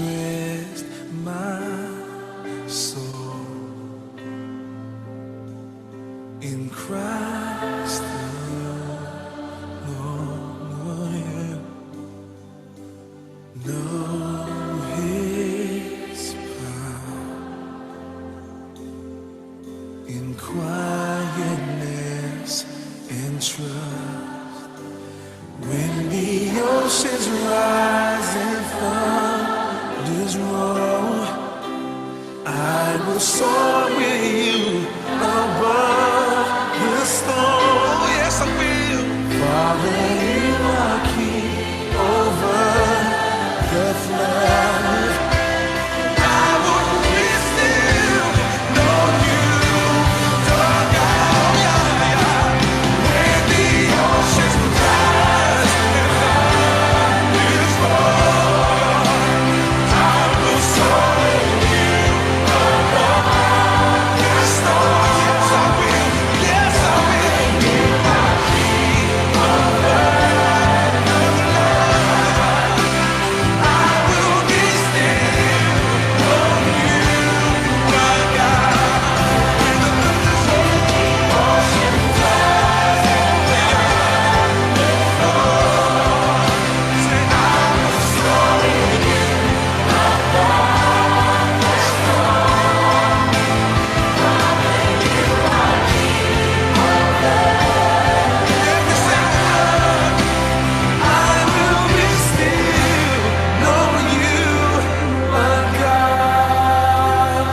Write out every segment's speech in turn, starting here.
rest my soul in Christ alone. Know His power in quietness and trust. When the oceans rise and thunders roll, I will soar with you above the storm. Yes, I will. Father, you are king over the flood. I will be still, know you, the God. When the oceans rise and thunders roll, I will soar with you above the storm. Yes, I will. Yes, I will. You are king over the flood. I will be still, know you, my God. When the ocean rise and thunders roll, say I will soar with you above the storm. You are king over every single one. I will be still, know you, my God.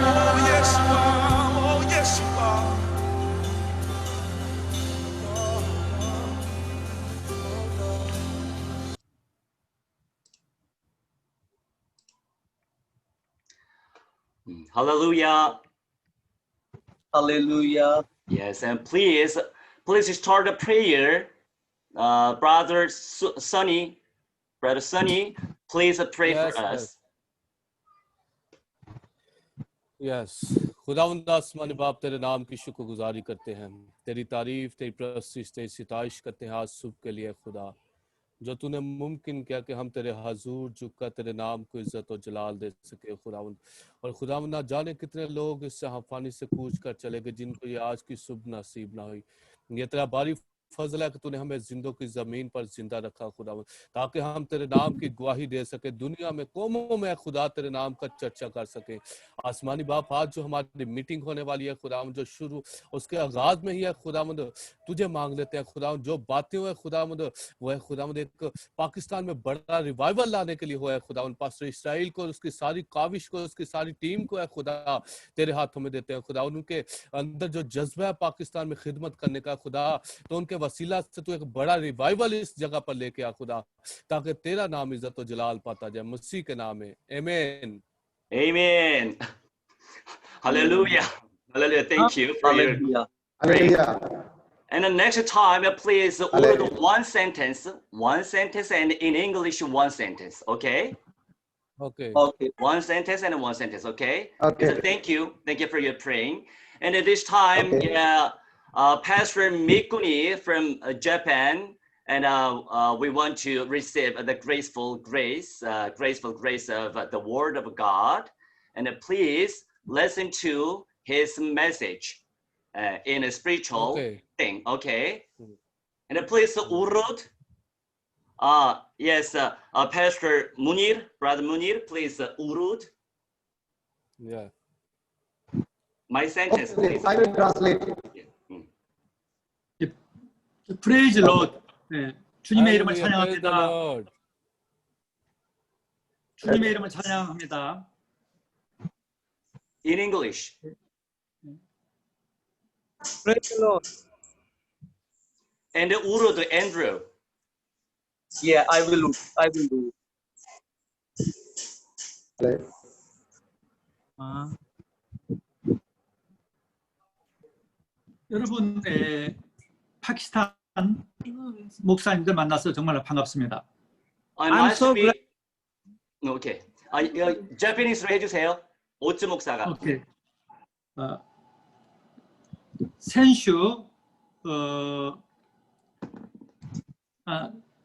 Oh yes you are, oh yes you are. Hallelujah. Hallelujah. Yes, and please start a prayer. Brother Sonny, please pray for us. Yes खुदावंद आसमानी बाप तेरे नाम की शुक्रगुजारी करते हैं, तेरी तारीफ तेरी प्रस्तुति तेरी सिताइश करते हैं आज सुबह के लिए खुदा, जो तूने मुमकिन किया कि हम तेरे हजूर झुककर तेरे नाम को इज्जत और जलाल दे सके खुदावंद। और खुदावंद ना जाने कितने लोग इस जहांफानी से कूच कर चले गए जिनको ये आज की सुबह नसीब ना हुई। ये तेरा बारी फजल है कि तूने हमें जिंदों की जमीन पर जिंदा रखा खुदावंद, ताकि हम तेरे नाम की गवाही दे सके, दुनिया में कौमों में खुदा तेरे नाम का चर्चा कर सके। आसमानी बाप आज जो हमारी मीटिंग होने वाली है खुदावंद, जो शुरू उसके आगाज में ही है खुदावंद, तुझे मांग लेते हैं खुदावंद, जो बातें हुए खुदावंद वो है खुदावंद एक पाकिस्तान में बड़ा रिवाइवल लाने के लिए हुआ है खुदावंद। पास्टर इस्राइल को उसकी सारी काविश को उसकी सारी टीम को है खुदा तेरे हाथों में देते हैं खुदा, उनके अंदर जो जज्बा है पाकिस्तान में खिदमत करने का खुदा, तो उनके वसीला से तू एक बड़ा रिवाइवल इस जगह पर लेके आ खुदा, ताकि तेरा नाम इज्जत और जलाल पाता जाए मसीह के नाम में, आमीन। Amen. Hallelujah. Hallelujah. Thank you for your Hallelujah. praise. And the next time, please order one sentence, and in English, one sentence. Okay? Okay. Okay. One sentence and one sentence. Okay? Okay. So thank you for your praying. And at this time, Pastor Mikuni from Japan, and we want to receive the graceful grace of the Word of God. And please listen to his message in a spiritual thing. Okay? And please, Urut. Yes, Pastor Munir, Brother Munir, please, Urut. Yeah. My sentence, please. I will translate. Praise the Lord. 네, 주님의 이름을 찬양합니다. 주님의 이름을 찬양합니다. In English. Praise the Lord. And Urut, Andrew. Yeah, I will do. 여러분, 파키스탄 목사님들 만나서 정말 반갑습니다. I'm so glad. Okay. Japanese로 해주세요. 오츠 목사가. 오케이. 先週、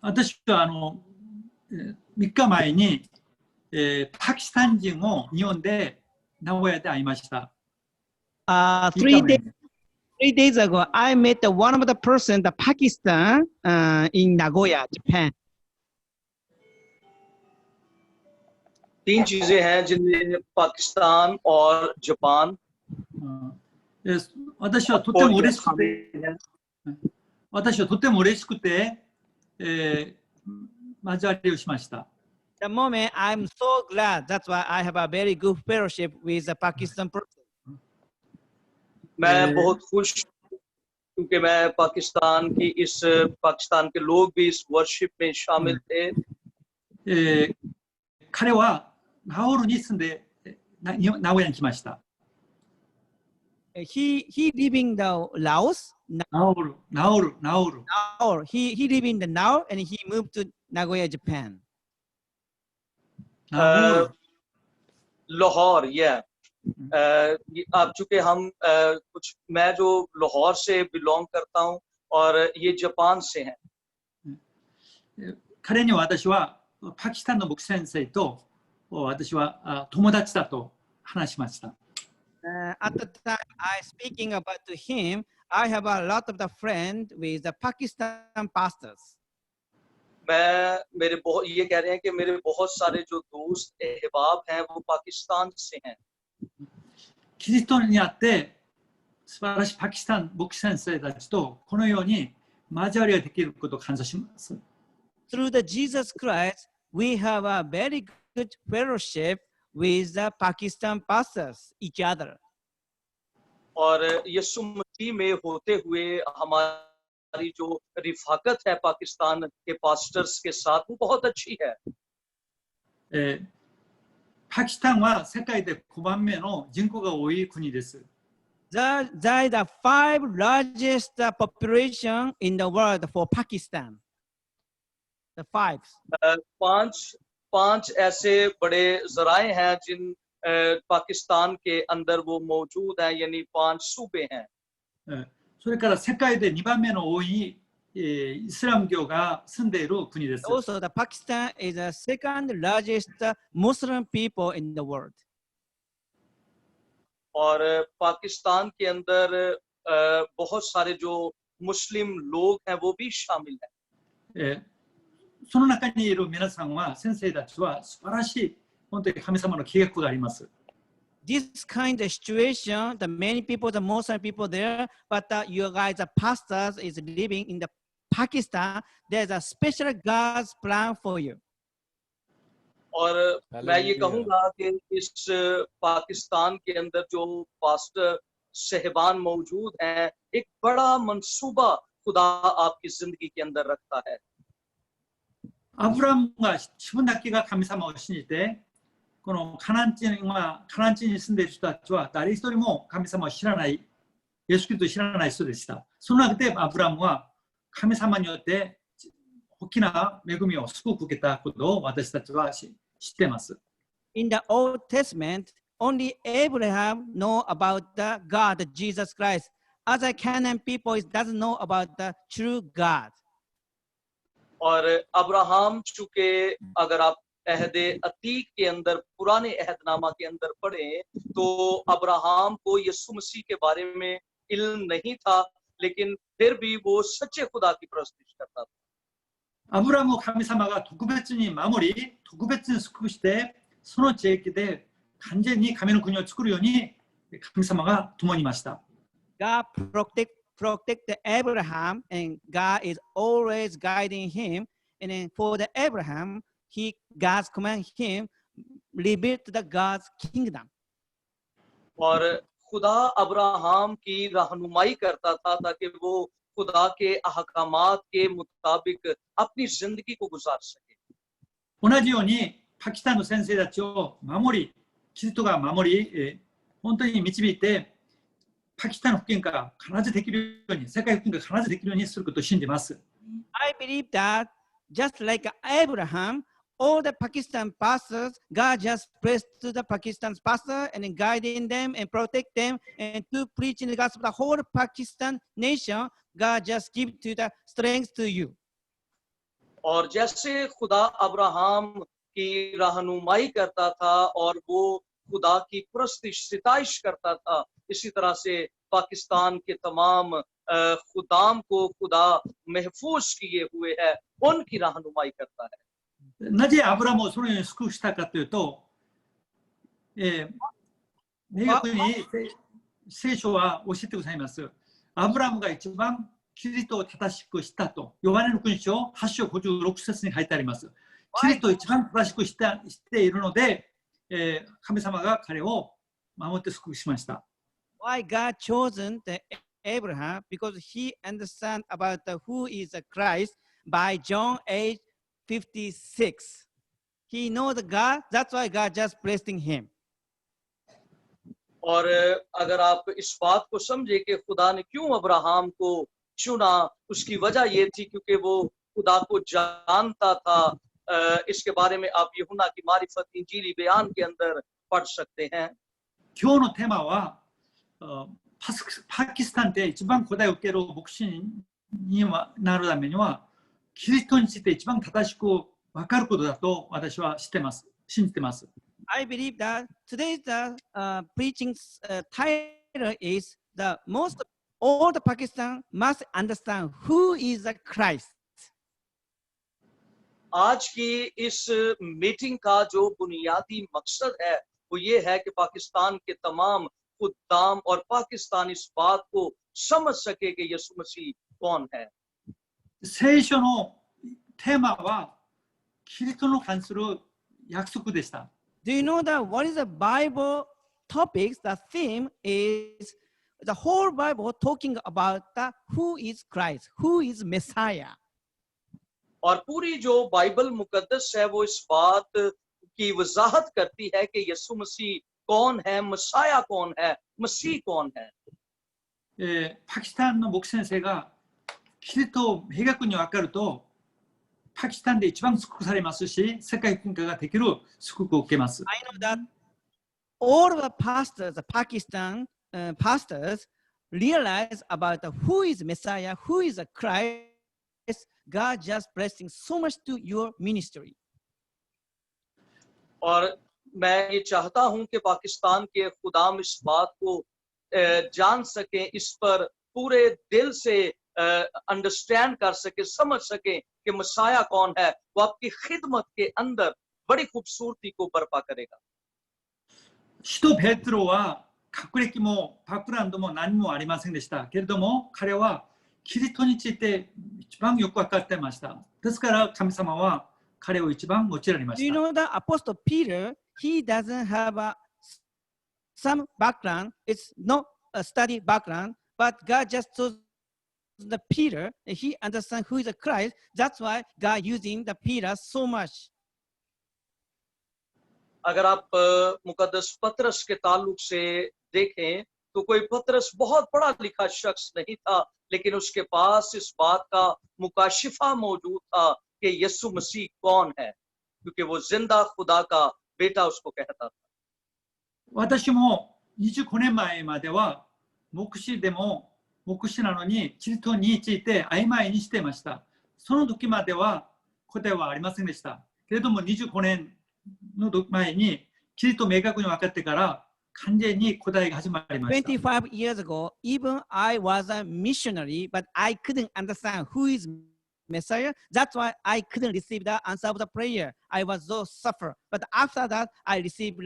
私は3日前にパキスタン人も日本で名古屋で会いました。 3 days ago, I met one of the person, the Pakistan, in Nagoya, Japan. 3 चीजें हैं जिनमें पाकिस्तान और Japan 私はとても嬉しくて、私はとても嬉しくて、交わりをしました。 The moment I'm so glad. That's why I have a very good fellowship with the Pakistan person. मैं बहुत खुश हूं क्योंकि मैं पाकिस्तान के लोग भी इस वर्शिप में शामिल थे। 彼はナオルに住んで名古屋に来ました。 He live in the Laos. ナオル。Or he live in the now and he moved to Nagoya, Japan. Lahore अब चूंकि हम मैं जो लाहौर से बिलोंग करता हूं और ये जापान से हैं। 彼には私はパキスタンの牧師先生と私は友達だと話しました。 At the time I speaking about to him, I have a lot of the friend with the Pakistan pastors. ये कह रहे हैं कि मेरे बहुत सारे जो दोस्त अहबाब हैं वो पाकिस्तान से हैं। キリストにあって素晴らしいパキスタン牧師先生たちとこのように交わりができることを感謝します。 Through the Jesus Christ, we have a very good fellowship with the Pakistan pastors, each other. और यीशु मसीह में होते हुए हमारी जो रिफाकत है पाकिस्तान के पास्टर्स के साथ वो बहुत अच्छी है। パキスタンは世界で5番目の人口が多い国です。 There is the 5 largest population in the world for Pakistan. The 5. 5 ऐसे बड़े ज़राए हैं जिन पाकिस्तान के अंदर वो मौजूद हैं, यानी 5 सूबे हैं। それから世界で2番目の多いイスラム教が住んでいる国です。 Also, the Pakistan is the second largest Muslim people in the world. और पाकिस्तान के अंदर बहुत सारे जो मुस्लिम लोग हैं वो भी शामिल हैं। その中にいる皆さんは先生たちは素晴らしい本当に神様の計画があります。 This kind of situation, the many people, the Muslim people there, but you guys, the pastors, is living in the Pakistan. There's a special God's plan for you. और मैं ये कहूँगा कि इस पाकिस्तान के अंदर जो पास्टर सहबान मौजूद हैं, एक बड़ा मंसूबा खुदा आपकी जिंदगी के अंदर रखता है। アブラムが自分だけが神様を信じて、このカナン地に住んでいる人たちは誰一人も神様を知らない、イエス・キリストを知らない人でした。その中でアブラムは神様によって大きな恵みをすごく受けたことを私たちは知っています。 In the Old Testament, only Abraham know about the God, Jesus Christ. Other Canaan people doesn't know about the true God. और अब्राहम चूंकि अगर आप अहद अतीक के अंदर पुराने अहदनामा के अंदर पढ़ें तो अब्राहम को यीशु मसीह के बारे में इल्म नहीं था, लेकिन फिर भी वो सच्चे खुदा की परस्तिश करता था। アブラムを神様が特別に守り、特別に救うして、その地域で完全に神の国を作るように神様が共にいました。 God protect Abraham, and God is always guiding him. And then for the Abraham, God's command him rebuild the God's kingdom. और खुदा अब्राहम की रहनुमाई करता था ताकि वो खुदा के अहकामात के मुताबिक अपनी जिंदगी को गुजार सके। 同じようにパキスタンの先生たちを守り、キリストが守り、本当に導いて、パキスタンの福音が必ずできるように、世界福音が必ずできるようにすることを信じます。 I believe that just like Abraham, all the Pakistan pastors, God just blessed to the Pakistan pastor and guiding them and protect them and to preach in the gospel the whole Pakistan nation. God just give to the strength to you. और जैसे खुदा Abraham की रहनुमाई करता था और वो खुदा की परस्तिश सिताइश करता था, इसी तरह से पाकिस्तान के तमाम खुदाम को खुदा महफूज किए हुए है, उनकी रहनुमाई करता है। なぜアブラムをそのように祝福したかというと、明確に聖書は教えてくださいます。アブラムが一番キリストを正しくしたと、ヨハネの勲章8章56節に書いてあります。キリストを一番正しくしているので、神様が彼を守って祝福しました。Why God chosen the Abraham? Because he understand about the who is the Christ by John 8:56. He know the God. That's why God just blessing him. और अगर आप इस बात को समझे कि खुदा ने क्यों अब्राहम को चुना, उसकी वजह ये थी क्योंकि वो खुदा को जानता था। इसके बारे में आप यूहन्ना की मारिफत इंजीली बयान के अंदर पढ़ सकते हैं। 今日のテーマは、パキスタンで一番古代を受ける牧師になるためには、キリストについて一番正しく分かることだと私は知ってます。信じてます。I believe that today's preaching title is the most all the Pakistan must understand who is the Christ. आज की इस मीटिंग का जो बुनियादी मकसद है वो ये है कि पाकिस्तान के तमाम खुदाम और पाकिस्तान इस बात को समझ सके कि यीशु मसीह कौन है। 聖書のテーマはキリストの関する約束でした。Do you know that what is the Bible topics? The theme is the whole Bible talking about the who is Christ, who is Messiah. और पूरी जो बाइबल मुकद्दस है वो इस बात की वजाहत करती है कि यीशु मसीह कौन है, मसाया कौन है, मसीह कौन है। パキスタンの牧師先生がキリストを明確に分かると、パキスタンで一番祝福されますし、世界文化ができる祝福を受けます。I know that all of the pastors, the Pakistan pastors, realize about the who is Messiah, who is the Christ. God just blessing so much to your ministry. और मैं ये चाहता हूं कि पाकिस्तान के खुदाम इस बात को जान सके, इस पर पूरे दिल से अंडरस्टैंड कर सके, समझ सके कि मसाया कौन है। वो आपकी खिदमत के अंदर बड़ी खूबसूरती को बर्पा करेगा। 使徒ペテロは学歴もバックグラウンドも何もありませんでしたけれども、彼はキリストについて一番よく分かっていました。ですから神様は彼を一番用いられま Do し you た。 know that Apostle Peter, he doesn't have some background. It's not a study background, but God just chose the Peter. He understands who is the Christ. That's why God using the Peter so much. अगर आप मुकद्दस पतरस के ताल्लुक से देखें तो कोई पतरस बहुत पढ़ा लिखा शख्स नहीं था, लेकिन उसके पास इस बात का मुकाशिफा मौजूद था कि यीशु मसीह कौन है, क्योंकि वो जिंदा खुदा का बेटा उसको कहता था। 私も25年前までは牧師でも牧師なのにキリストについて曖昧にしていました。その時までは答えはありませんでした。けれども25年の前にキリストを明確に分かってから完全に答えが始まりました。 25 years ago, even I was a missionary, but I couldn't understand who is Messiah. That's why I couldn't receive the answer of the prayer. I was so suffer. But after that, I received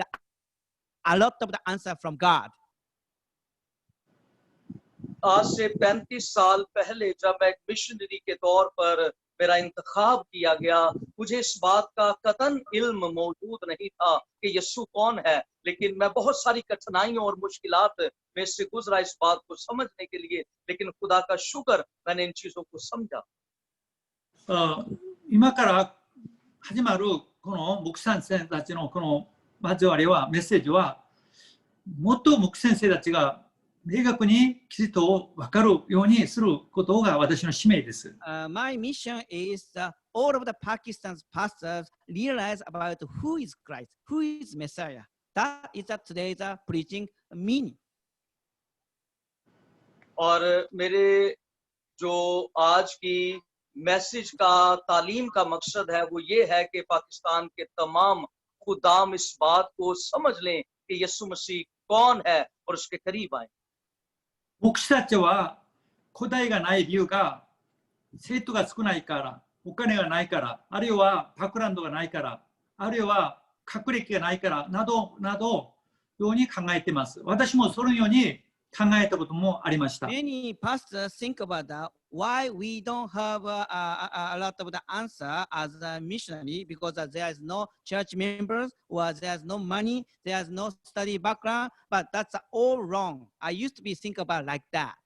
a lot of the answer from God. आज से 35 साल पहले जब मैं एक missionary के तौर पर मेरा इंतखाब किया गया, मुझे इस बात का कतन इल्म मौजूद नहीं था कि यीशु कौन है, लेकिन मैं बहुत सारी कठिनाइयों और मुश्किलात में से गुजरा इस बात को समझने के लिए, लेकिन खुदा का शुक्र मैंने इन चीजों को समझा। 今から始まるこの牧師先生たちのこの交わりはメッセージは、もっと牧師先生たちが明確にキリストを分かるようにすることが私の使命です。My mission is all of the Pakistan's pastors realize about who is Christ, who is Messiah. That is today's preaching meaning. और मेरे जो आज की मैसेज का, तालीम का मकसद है वो ये है कि पाकिस्तान के तमाम खुदाम इस बात को समझ लें कि यीशु मसीह कौन है और उसके करीब आए। 牧師たちは答えがない理由が生徒が少ないから、お金がないから、あるいはバックグラウンドがないから、あるいは学歴がないからなどなどように考えています。私もそのように考えたこともありました。 Many pastors think about that. Why we don't have a lot of the answer as a missionary because there is no church members or there's no money, there's no study background. But that's all wrong. I used to be think about like that.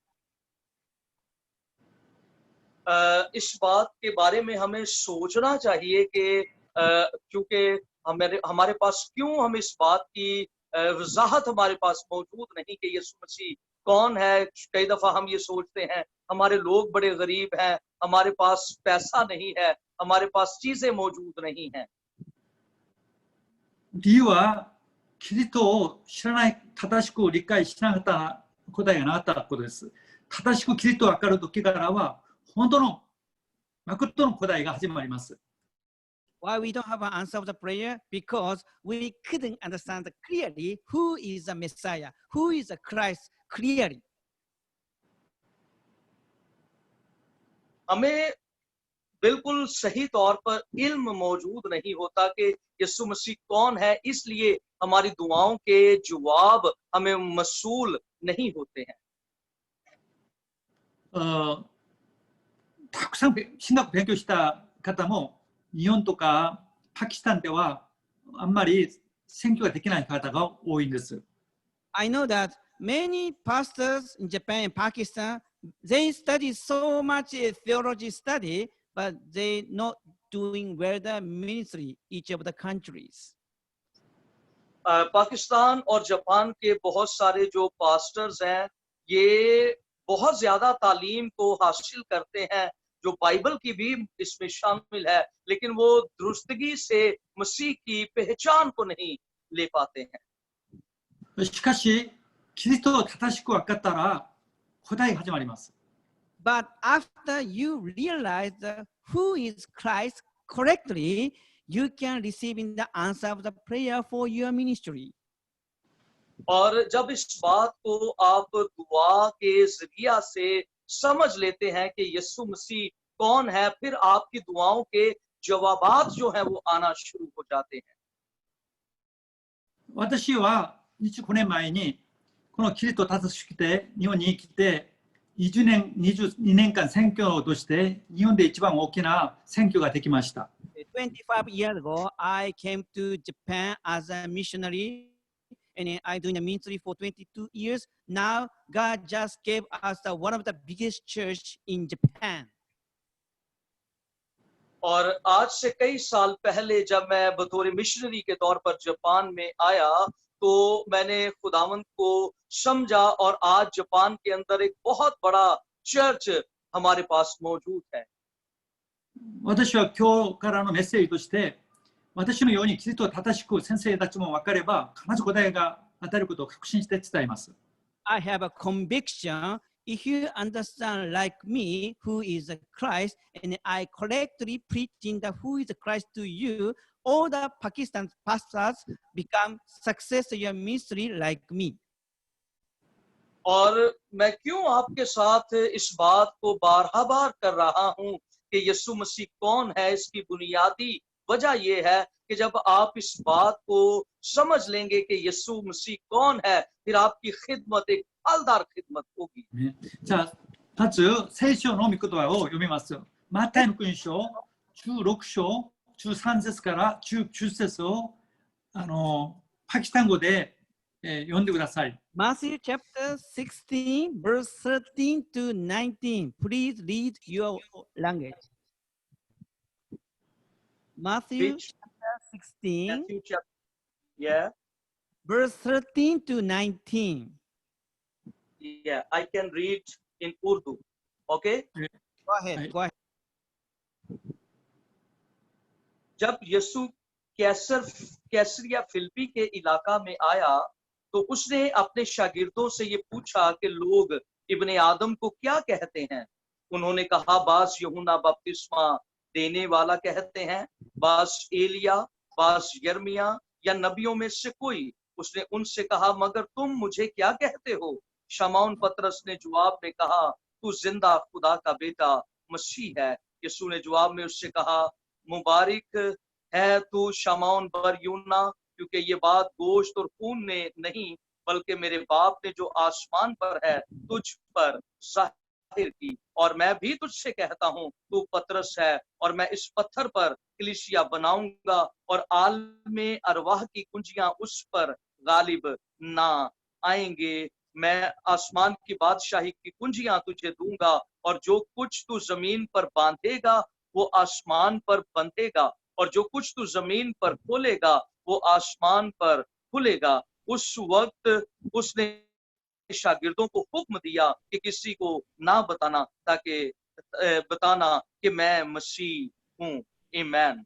इस बात के बारे में हमें सोचना चाहिए कि क्योंकि हमारे पास क्यों हम इस बात की वजाहत हमारे पास मौजूद नहीं कि यीशु मसीह कौन है। कई दफा हम ये सोचते हैं हमारे लोग बड़े गरीब हैं, हमारे पास पैसा नहीं है, हमारे पास चीजें मौजूद नहीं हैं। 理由はキリストを知らない、正しく理解しなかった答えがなかったことです。正しくキリストを分かる時からは本当の誠の答えが始まります。 Why we don't have an answer of the prayer? Because we couldn't understand clearly who is the Messiah, who is the Christ clearly. हमें बिल्कुल सही तौर पर इल्म मौजूद नहीं होता कि यीशु मसीह कौन है, इसलिए हमारी दुआओं के जवाब हमें मसूल नहीं होते हैं। たくさん神学勉強した方も日本とかパキスタンではあんまり選挙ができない方が多いんです。 I know that many pastors in Japan and Pakistan, they study so much theology study, but they not doing well the ministry each of the countries. Pakistan और जापान के बहुत सारे जो पास्टर्स हैं ये बहुत ज्यादा तालीम को हासिल करते हैं जो बाइबल की भी इसमें शामिल है, लेकिन वो दुरुस्तगी से मसीह की पहचान को नहीं ले पाते हैं। しかしキリストを正しく分かったら答えが始まります。 But after you realize who is Christ correctly, you can receive in the answer of the prayer for your ministry. और जब इस बात को आप दुआ के जरिया से समझ लेते हैं कि यीशु मसीह कौन है, फिर आपकी दुआओं के जवाबात जो हैं वो आना शुरू हो जाते हैं। 私は25年前にこのキリストを正しくて日本に生きて22年間選挙として日本で一番大きな選挙ができました。 25 years ago, I came to Japan as a missionary, and I'm doing the ministry for 22 years. Now, God just gave us one of the biggest church in Japan. और आज से कई साल पहले जब मैं बतौर मिशनरी के तौर पर जापान में आया तो मैंने खुदावंद को समझा और आज जापान के अंदर एक बहुत बड़ा चर्च हमारे पास मौजूद है। 私は今日からのメッセージとして私のようにキリストを正しく先生たちも分かれば必ず答えが当たることを確信して伝えます。 I have a conviction. If you understand like me, who is Christ, and I correctly preaching the who is Christ to you, all the Pakistan pastors become success in your ministry like me. और मैं क्यों आपके साथ इस बात को बार कर रहा हूं कि यीशु मसीह कौन है, इसकी बुनियादी वजह यह है कि जब आप इस बात को समझ लेंगे कि यीशु मसीह कौन है, फिर आपकी खिदमत एक फलदार खिदमत होगी। じゃあまず聖書の御言葉を読みます。マタイの福音書16章13節から19節をパキスタン語で、読んでください。 Matthew chapter 16, verse 13 to 19. Please read your language. Matthew Which- chapter 16, Matthew chapter- Yeah, verse 13 to 19. yeah, I can read in Urdu. Okay? Go ahead. Right. Go ahead. जब यीशु कैसरिया फिलिप्पी के इलाका में आया तो उसने अपने शागिर्दों से ये पूछा कि लोग इब्ने आदम को क्या कहते हैं। उन्होंने कहा बास यूहन्ना बपतिस्मा देने वाला कहते हैं, बास एलिया, बास यर्मिया या नबियों में से कोई। उसने उनसे कहा, मगर तुम मुझे क्या कहते हो? शमौन पतरस ने जवाब में कहा, तू जिंदा खुदा का बेटा मसीह है। यीशु ने जवाब में उससे कहा, मुबारक है तू शमौन बर यूना, क्योंकि ये बात गोश्त और खून ने नहीं बल्कि मेरे बाप ने जो आसमान पर है तुझ पर जाहिर की। और मैं भी तुझसे कहता हूँ, तू पतरस है और मैं इस पत्थर पर कलीसिया बनाऊंगा और आलमे अरवाह की कुंजियां उस पर गालिब ना आएंगे। मैं आसमान की बादशाही की कुंजियां तुझे दूंगा और जो कुछ तू जमीन पर बांधेगा वो आसमान पर बंधेगा और जो कुछ तू जमीन पर खोलेगा वो आसमान पर खुलेगा। उस वक्त उसने शागिर्दों को हुक्म दिया कि किसी को ना बताना कि मैं मसीह हूँ। आमीन।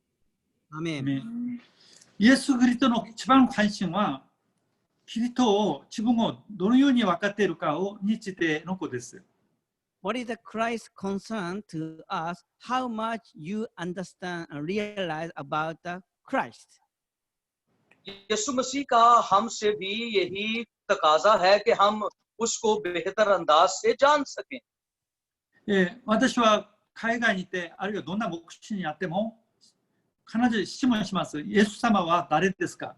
Amen. ねイエス・キリストの一番関心は、キリストを自分をどのように分かっているかをについてのことです。What is the Christ's concern to us? How much you understand and realize about the Christ? यीशु मसीह का हमसे भी यही तकाजा है कि हम उसको बेहतर अंदाज से जान सकें। 私は海外にいて、あるいはどんな牧師にあっても、必ず質問します。イエス様は誰ですか？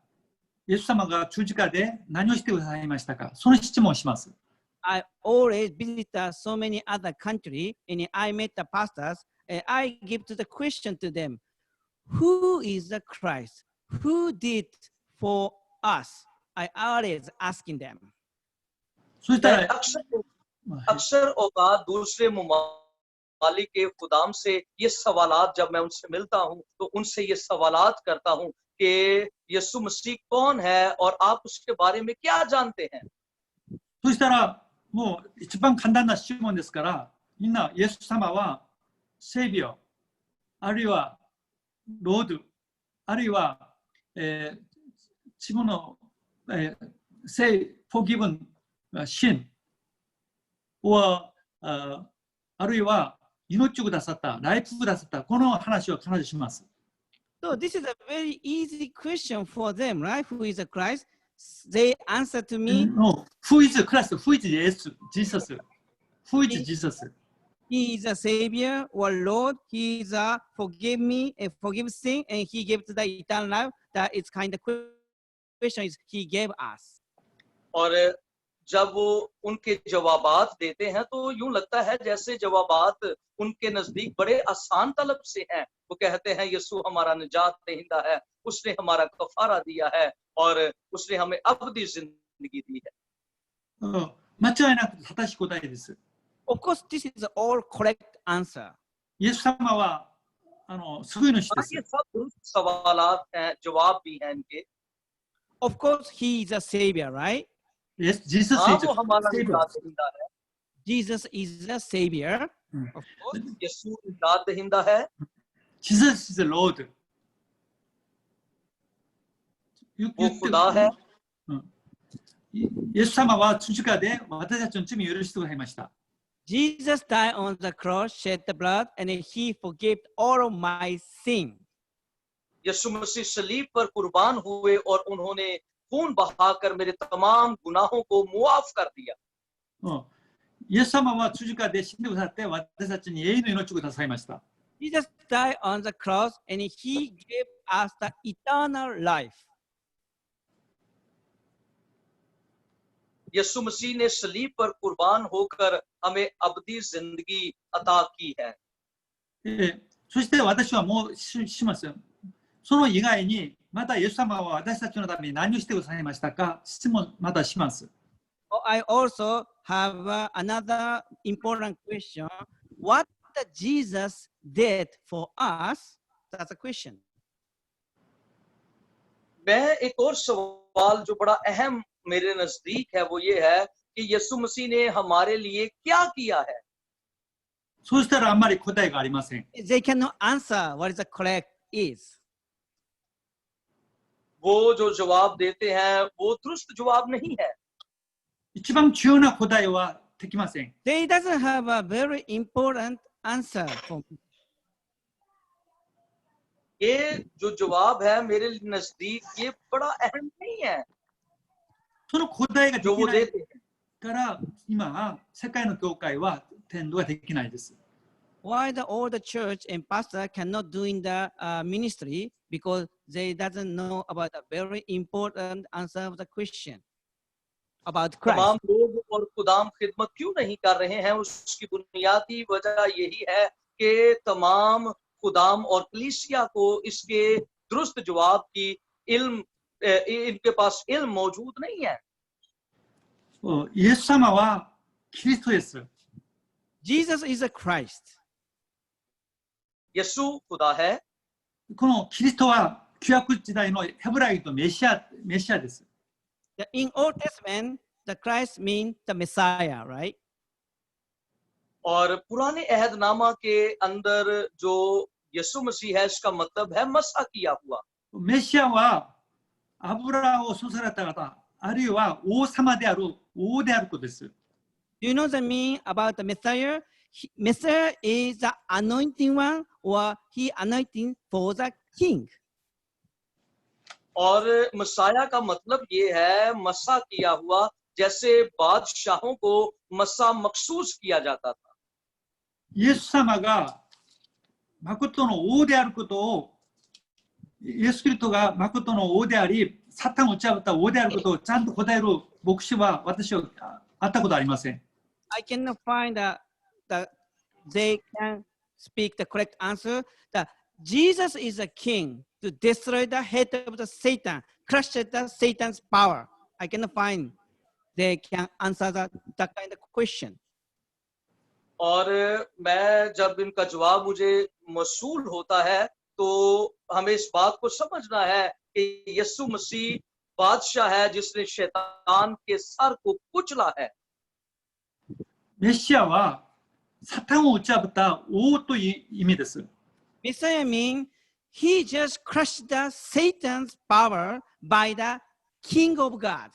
イエス様が十字架で何をしてくださいましたか？その質問をします。I always visit so many other countries and I met the pastors and I give to the question to them, who is the Christ? Who did for us? I always asking them. そしたら、 अक्सर औकात दूसरे ममालिक के खुदाम से ये सवालात जब मैं उनसे मिलता हूँ तो उनसे ये सवालात करता हूँ कि यीशु मसीह कौन है और आप उसके बारे में क्या जानते हैं। そしたら、もう一番簡単な質問ですから、みんなイエス様はセイビオ、あるいはロード、あるいは、自分の、say forgiven sin、あるいは命をくださった、ライフをくださった、この話を必ずします。So this is a very easy question for them, right? Who is the Christ? They answer to me. No, who is Christ? Who is Jesus? Who is Jesus? He is a Savior or Lord. He is a forgive me and forgive sin, and He gave to the eternal life. That is kind of question is He gave us. और जब वो उनके जवाबात देते हैं तो यूं लगता है जैसे जवाबात उनके नजदीक बड़े आसान तलब से हैं। वो कहते हैं यीशु हमारा निजात दहिंदा है, उसने हमारा कफारा दिया है और उसने हमें अबदी जिंदगी दी है। 間違いなく正しい答えです。 Of course, this is all correct answer. イエス様は救い主です。 ये सब दुरुस्त सवालात हैं, जवाब भी हैं इनके। Of course, He is a Savior, right? Yes, Jesus हाँ, is वो हमारा Savior. निजात दहिंदा है। Jesus is a Savior. Hmm. Of course. यीशु निजात दहिंदा है। Jesus is the Lord. वो खुदा है। イエス様は十字架で私たちの罪を許してくださいました。 Jesus died on the cross, shed the blood, and He forgave all of my sin. यीशु मसीह सलीब पर कुर्बान हुए और उन्होंने खून बहाकर मेरे तमाम गुनाहों को मुआफ कर दिया। イエス様は十字架で死んでくださって私たちに永遠の命をくださいました。 Jesus died on the cross, and He gave us the eternal life. यीशु मसीह ने सलीब पर कुर्बान होकर हमें अबदी जिंदगी अता की है। そして私はもうします。その以外にまたイエス様は私たちのために何をしてくださいましたか質問またします。 I also have another important question. What did Jesus did for us? That's a question. मैं एक और सवाल जो बड़ा अहम मेरे नजदीक है वो ये है कि यीशु मसीह ने हमारे लिए क्या किया है। そうしたらあんまり答えがありません。 They cannot answer what is the correct is. वो जो जवाब देते हैं वो दुरुस्त जवाब नहीं है। 一番重要な答えはできません。 They doesn't have a very important answer for me. ये जो जवाब है मेरे नजदीक ये बड़ा अहम नहीं है その答えがで जो き वो ない देते हैं から今世界の教会は伝道ができないです。 Why all the church and pastor cannot do in the ministry? Because they doesn't know about a very important answer of the question about Christ. तमाम लोग और खुदाम खिदमत क्यों नहीं कर रहे हैं उसकी बुनियादी वजह यही है कि तमाम खुदाम और कलीसिया को इसके दुरुस्त जवाब की इल्म इनके पास इल्म मौजूद नहीं है イエス様はキリストです。 Jesus is a Christ. Yesu खुदा है このキリストは旧約時代のヘブライのメシアです。 In Old Testament, the Christ means the Messiah, right? और पुराने अहदनामा के अंदर जो यसु मसीह है इसका मतलब है मसा किया हुआ メシアは油を注がれた方、あるいは王様である王であることです。 Do you know the meaning about the Messiah? Messiah is the anointing one, or he anointing for the king. और मसाया का मतलब ये है मसा किया हुआ जैसे बादशाहों को मसा मखसूस किया जाता था イエス様が誠の王であることを、イエス・キリストが誠の王であり、サタンを打ち破った王であることをちゃんと答える牧師は私は会ったことありません。 I cannot find that they can speak the correct answer. That Jesus is a king to destroy the head of the Satan, crush the Satan's power. I cannot find they can answer that kind of question. और मैं जब इनका जवाब मुझे मसूल होता है तो हमें इस बात को समझना है कि यीशु मसीह बादशाह है जिसने शैतान के सर को कुचला है メシアはサタンを打ち破った王という意味です。 Messiah means he just crushed the Satan's power by the King of God.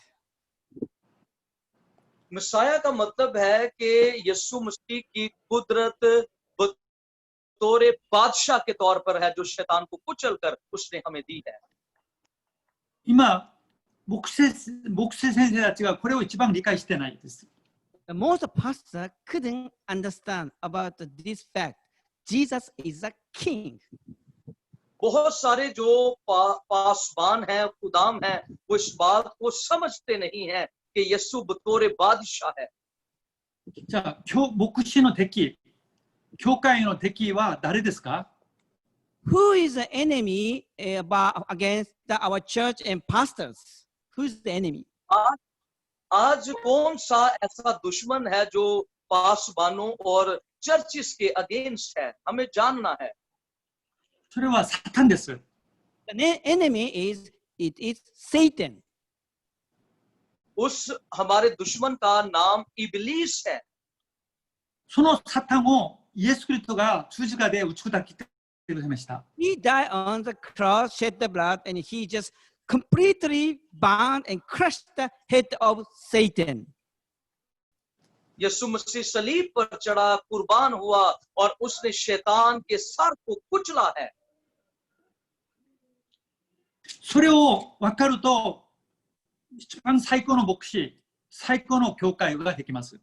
मसाया का मतलब है कि यीशु मसीह की कुदरत बतौर बादशाह के तौर पर है जो शैतान को कुचल कर उसने हमें दी है 今、牧師先生たちがこれを一番理解してないです。 Most pastors couldn't understand about this fact. Jesus is a king. बहुत सारे जो पासबान हैं खुदाम हैं वो इस बात को समझते नहीं हैं कि यीशु बतौर बादशाह है じゃあ、牧師の敵、教会の敵は誰ですか？ Who is the enemy against our church and pastors? Who's the enemy? आज कौन सा ऐसा दुश्मन है जो पासबानों और चर्चिस के अगेंस्ट है हमें जानना है それはサタンです。 The enemy is Satan. उस हमारे दुश्मन का नाम इबलीस है そのサタンをイエス・キリストが十字架で打ち砕きてくださいました。 He died on the cross, shed the blood, and he just completely bound and crushed the head of Satan. यीशु मसीह सलीब पर चढ़ा कुर्बान हुआ और उसने शैतान के सर को कुचला है それを分かると、一番最高の牧師、最高の教会ができます。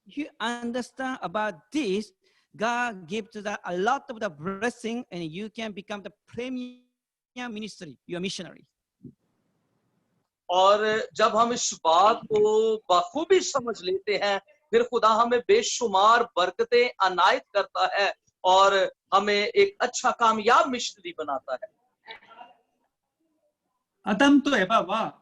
If you understand about this, God gives a lot of the blessing, and you can become the premier ministry, your missionary. और जब हम इस बात को बखूबी समझ लेते हैं फिर खुदा हमें बेशुमार बरकतें अनायत करता है और हमें एक अच्छा कामयाब मिशनरी बनाता है アダムとエバは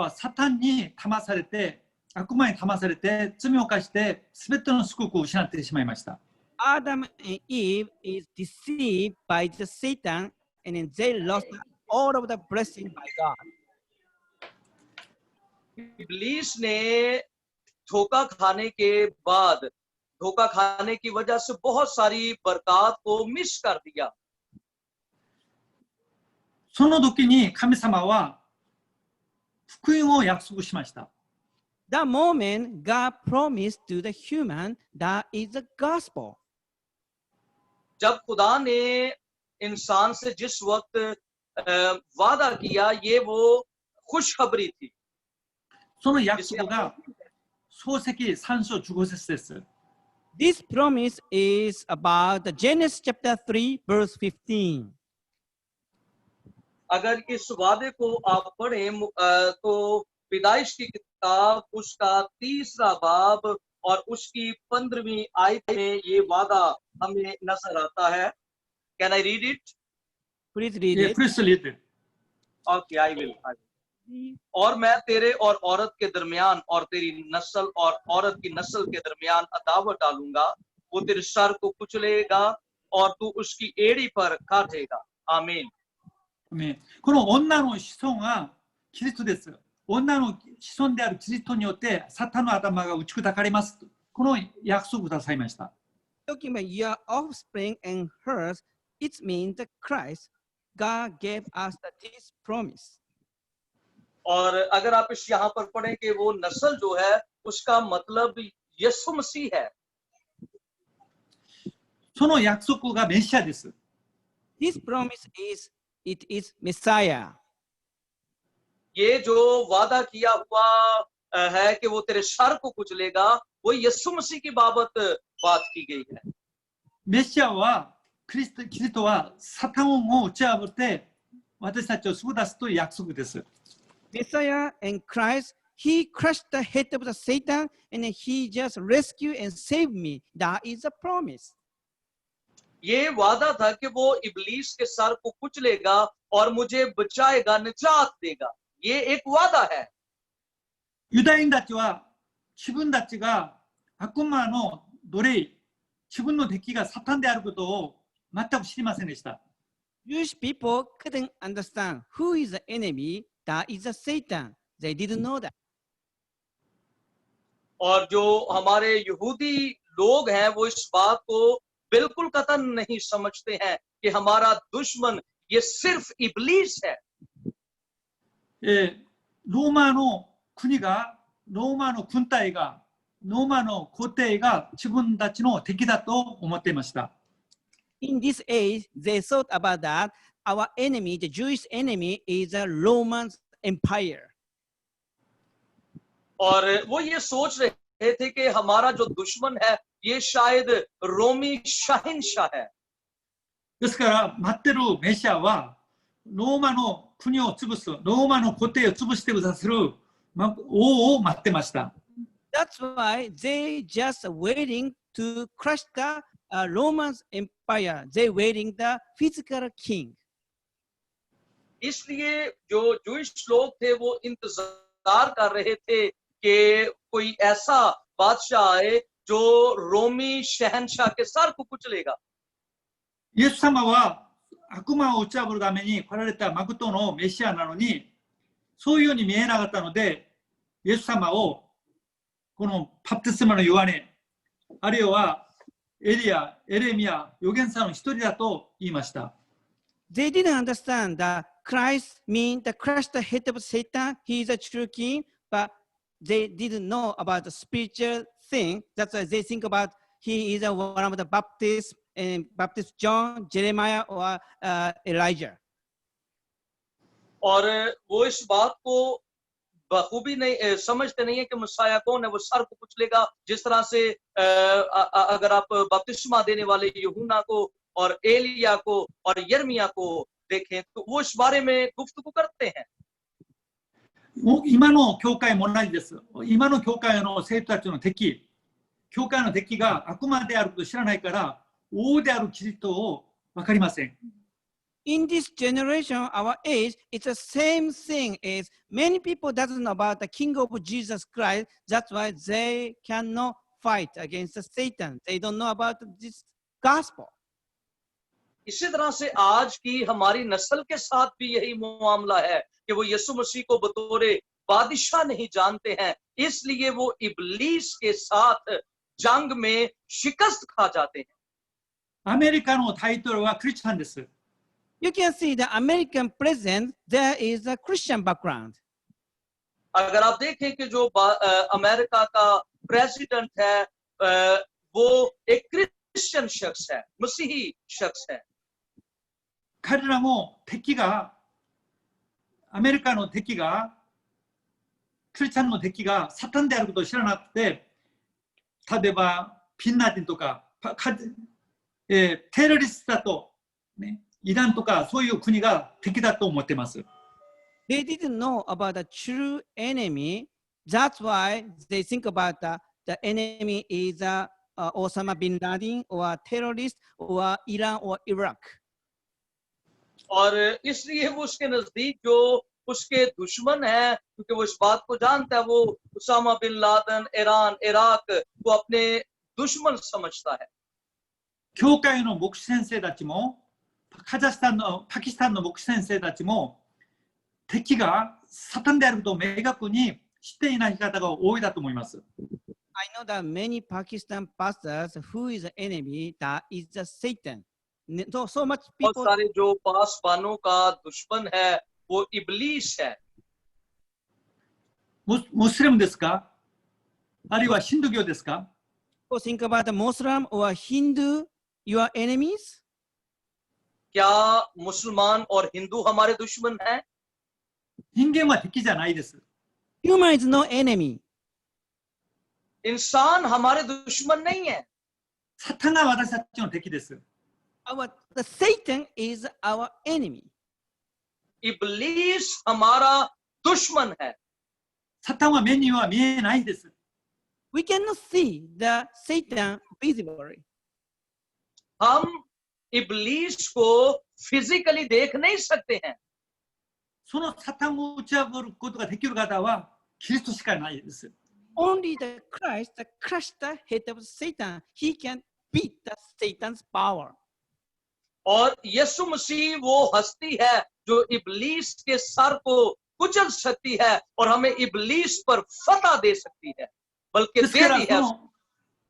サタンに騙されて、悪魔に騙されて、罪を犯して、すべての祝福を失ってしまいました。 Adam and Eve is deceived by the Satan, and then they lost all of the blessing by God. इब्लीस ने धोखा खाने के बाद धोखा खाने की वजह से बहुत सारी बरकत को मिस कर दिया その時に神様は福音を約束しました。the moment God promised to the human, that is the gospel. जब खुदा ने इंसान से जिस वक्त वादा किया, ये वो खुशखबरी थी. その約束が創世記3章15節です。 This promise is about the Genesis chapter 3, verse 15. अगर इस वादे को आप पढ़ें तो पैदाइश की किताब उसका 3रा बाब और उसकी 15वीं आयत में ये वादा हमें नजर आता है. Can I read it? Please read 예, it. please read it. Okay, I will. और मैं तेरे और औरत के दरमियान और तेरी नस्ल और औरत की नस्ल के दरमियान अदावत डालूंगा. वो तेरे सर को कुचलेगा और तू उसकी एड़ी पर काटेगा. आमीन. ね、この女の子孫がキリストです。女の子孫であるキリストによってサタンの頭が打ち砕かれます。この約束をくださいました。 Talking about your offspring and hers, it means the Christ. God gave us this promise. और अगर आप इस यहाँ पर पढ़ें कि वो नस्ल जो है उसका मतलब यीशु मसीह है. その約束がメシアです。 His promise is, it is Messiah. ये जो वादा किया हुआ है कि वो तेरे सर को कुचलेगा, वो यीशु मसीह की बाबत बात की गई है. メシアはキリストはサタンを打ち破って私たちを救い出すという約束です。 Messiah and Christ, he crushed the head of the Satan and he just rescued and saved me. That is a promise. ये वादा था कि वो इब्लीस के सर को कुचलेगा और मुझे बचाएगा, निजात देगा. ये एक वादा है. ユダヤ人たちは自分たちが悪魔の奴隷、自分の敵がサタンであることを全く知りませんでした。 Jewish people couldn't understand who is the enemy. That is a Satan. They didn't know that. और जो हमारे यहूदी लोग हैं वो इस बात को बिल्कुल कतई नहीं समझते हैं कि हमारा दुश्मन ये सिर्फ इब्लीस है. ローマの国が、ローマの軍隊が、ローマの皇帝が自分たちの敵だと思っていました。 In this age, they thought about that. Our enemy, the Jewish enemy, is a Roman Empire. और वो ये सोच रहे थे कि हमारा जो दुश्मन है ये शायद रोमी शहंशाह है. ですから待ってるメシアはローマの国を潰す、ローマの皇帝を潰してくださる王を待ってました。 That's why they just waiting to crush the Roman Empire. They waiting the physical king. इसलिए जो जूइश लोग थे वो इंतजार कर रहे थे कि कोई ऐसा बादशाह आए जो रोमी शहंशाह के सर को कुचलेगा. イエス様は悪魔を打ち破るために来られた誠のメシアなのに、そういうように見えなかったので、イエス様をこのバプテスマのヨハネ、あるいはエリア、エレミア、預言者の一人だと言いました。 They didn't understand that Christ means to crush the head of Satan. He is a true king, but they didn't know about the spiritual thing. That's why they think about he is one of the Baptists, and Baptist John, Jeremiah, or Elijah. और वो इस बात को बखूबी नहीं समझते नहीं है कि मसाया कौन है. वो सर को कुचलेगा जिस तरह से अगर आप बपतिस्मा देने वाले यूहन्ना को और एलिया को और यर्मिया को देखें तो वो इस बारे में गुफ्तगू करते हैं. 今の教会も同じです。今の教会の生徒たちの敵、教会の敵が悪魔であることを知らないから、王であるキリストを分かりません。 In this generation, our age, it's the same thing as many people doesn't know about the King of Jesus Christ. That's why they cannot fight against the Satan. They don't know about this gospel. इसी तरह से आज की हमारी नस्ल के साथ भी यही मामला है कि वो यीशु मसीह को बतौरे बादशाह नहीं जानते हैं, इसलिए वो इब्लीस के साथ जंग में शिकस्त खा जाते हैं. アメリカの大統領はクリスチャンです。 You can see the American president, there is a Christian background. अगर आप देखें कि जो अमेरिका का प्रेसिडेंट है वो एक क्रिश्चियन शख्स है, मसीही शख्स है। 彼らも敵が、アメリカの敵が、クリスチャンの敵がサタンであることを知らなくて、例えばピンラディンとか、テロリストだと、ね、イランとかそういう国が敵だと思っています。They didn't know about the true enemy. That's why they think about the enemy is Osama bin Laden or terrorist or Iran or Iraq. और इसलिए वो उसके नजदीक जो उसके दुश्मन है, क्योंकि वो इस बात को जानता है, वो Osama bin Laden, Iran, Iraq को अपने दुश्मन समझता है। 教会の牧師先生たちも、パキスタンの牧師先生たちも、敵がサタンであることを明確に知っていない方が多いだと思います。I know that many Pakistan pastors who is the enemy that is the Satan. So much बहुत people. सारे जो पासबानों का दुश्मन है वो इब्लीस है। ムスリムですか、あるいはヒンドゥー教ですか。 People think about the Muslim or Hindu, your enemies. क्या मुसलमान और हिंदू हमारे दुश्मन हैं? 人間は敵じゃないです。 Human is no enemy. इंसान हमारे दुश्मन नहीं है। サタンが私たちの敵です。 The Satan is our enemy. इब्लीस हमारा दुश्मन है। サタンは目には見えないです。 We cannot see the Satan visibly. हम इब्लीस को फिजिकली देख नहीं सकते हैं। そのサタンを打ち破ることができる方はキリストしかないです。 Only the Christ, the crushed the head of Satan, he can beat the Satan's power. और यीशु मसीह वो हस्ती है जो इब्लीस के सर को कुचल सकती है और हमें इब्लीस पर फतह दे सकती है, बल्कि です दे から दी そ है। の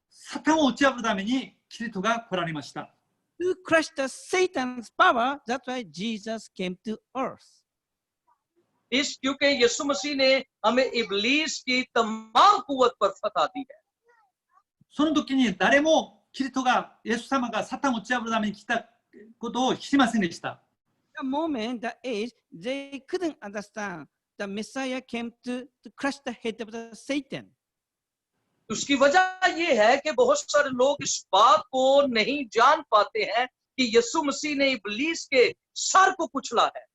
サタンを打ち破るためにキリストが来られました。 To crush the Satan's power, that's why Jesus came to earth. क्योंकि यीशु मसीह ने हमें इब्लीस की तमाम कुव्वत पर फतह दी है। その時に誰もキリストが、イエス様がサタンを打ち破るために来たことを知りませんでした。 The moment, the age, they couldn't understand the Messiah came to crush the head of the Satan. उसकी वजह यह है कि बहुत सारे लोग इस बात को नहीं जान पाते हैं कि यीशु मसीह ने इब्लीस के सर को कुचला है।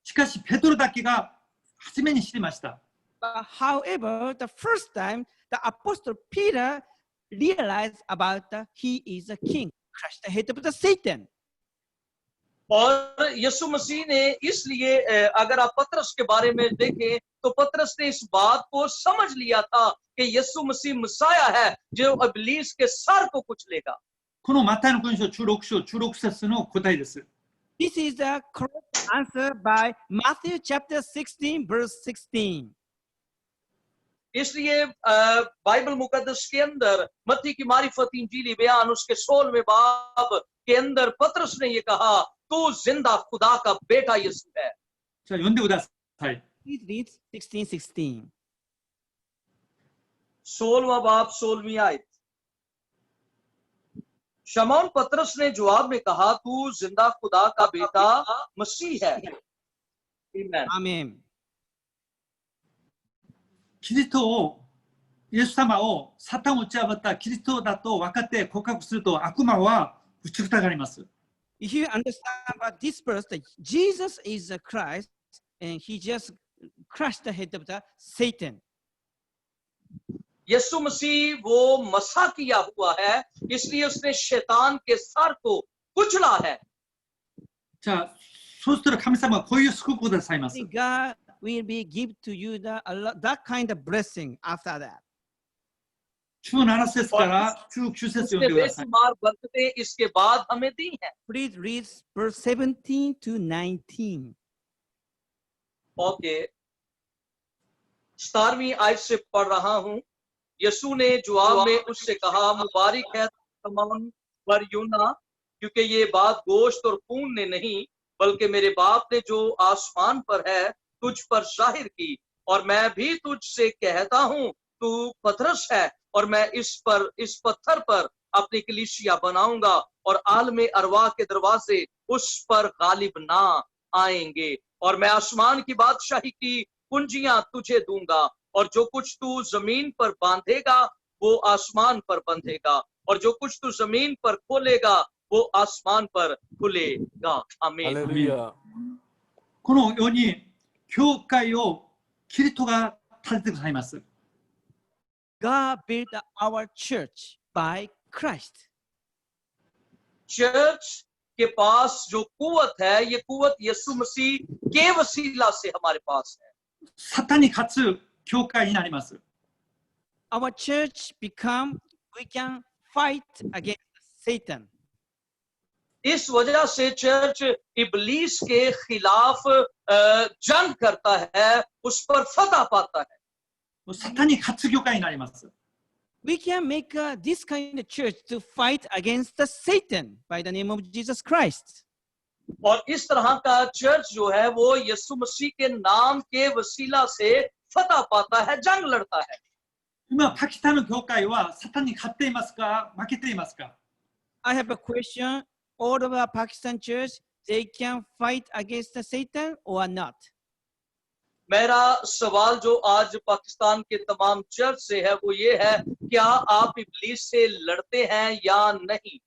しかしペトロだけが初めに知りました。 But however, the first time the Apostle Peter realized about he is a king, crush the head of the Satan. और यीशु मसीह ने इसलिए अगर आप पतरस के बारे में देखें तो पतरस ने इस बात को समझ लिया था कि यीशु मसीह मसाया है जो इब्लीस के सर को कुचलेगा। このマタイの福音書16章16節の答えです。 This is the correct answer by Matthew chapter 16, verse 16. इसलिए बाइबल मुकद्दस के अंदर मत्ती की मारिफत इंजीली बयान उसके 16वें बाब के अंदर पतरस ने ये कहा, तू जिंदा खुदा का बेटा यीशु है। じゃあ読んでください。 Please read 16:16. 16वां बाब 16वीं आयत। शमौन पतरस ने जवाब में कहा, तू जिंदा खुदा का बेटा मसीह है। Amen. Amen. キリストを、イエス様をサタンを打ち破ったキリストだと分かって告白すると悪魔は打ち塞がります。 If you understand about this verse, that Jesus is the Christ and he just crushed the head of the Satan. यीशु मसीह वो मसा किया हुआ है, इसलिए उसने शैतान के सर को कुचला है। じゃあ、そうすると神様はこういう救うことくださいます。 God will be give to you that kind of blessing after that. 17節から19節読ん उसने でください。 बेशुमार बरकतें इसके बाद हमें दी हैं। Please read verse 17 to 19. Okay, 17वीं आयत से पढ़ रहा हूं। यीशु ने जवाब में उससे कहा, मुबारक है शमौन बर यूना, क्योंकि ये बात गोश्त और खून ने नहीं बल्कि मेरे बाप ने जो आसमान पर है तुझ पर जाहिर की। और मैं भी तुझसे कहता हूँ तू पतरस है और मैं इस पत्थर पर अपनी कलीसिया बनाऊंगा और आलमे अरवा के दरवाजे उस पर गालिब ना आएंगे और मैं आसमान की बादशाही की कुंजियां तुझे दूंगा और जो कुछ तू जमीन पर बांधेगा वो आसमान पर बंधेगा और जो कुछ तू जमीन पर खोलेगा वो आसमान पर खुलेगा आमीन hallelujah このように教会をキリストが建ててくださいます。 God built our church by Christ. Church के पास जो कुवत है ये कुवत यीशु मसीह के वसीला से हमारे पास है サタンに勝つ教会になります。 Our church we can fight against Satan. इस वजह से चर्च इब्लीस के खिलाफ जंग करता है उस पर फतह पाता है サタンに勝つ教会になります。 We can make this kind of church to fight against the Satan by the name of Jesus Christ. और इस तरह का चर्च जो है वो यीशु मसीह के नाम के वसीला से फतह पाता है जंग लड़ता है 今パキスタンの教会はサタンに勝っていますか負けていますか I have a question. All of our Pakistan church, they can fight against the Satan or not? मेरा सवाल जो आज पाकिस्तान के तमाम चर्च से है वो ये है क्या आप इब्लीस से लड़ते हैं या नहीं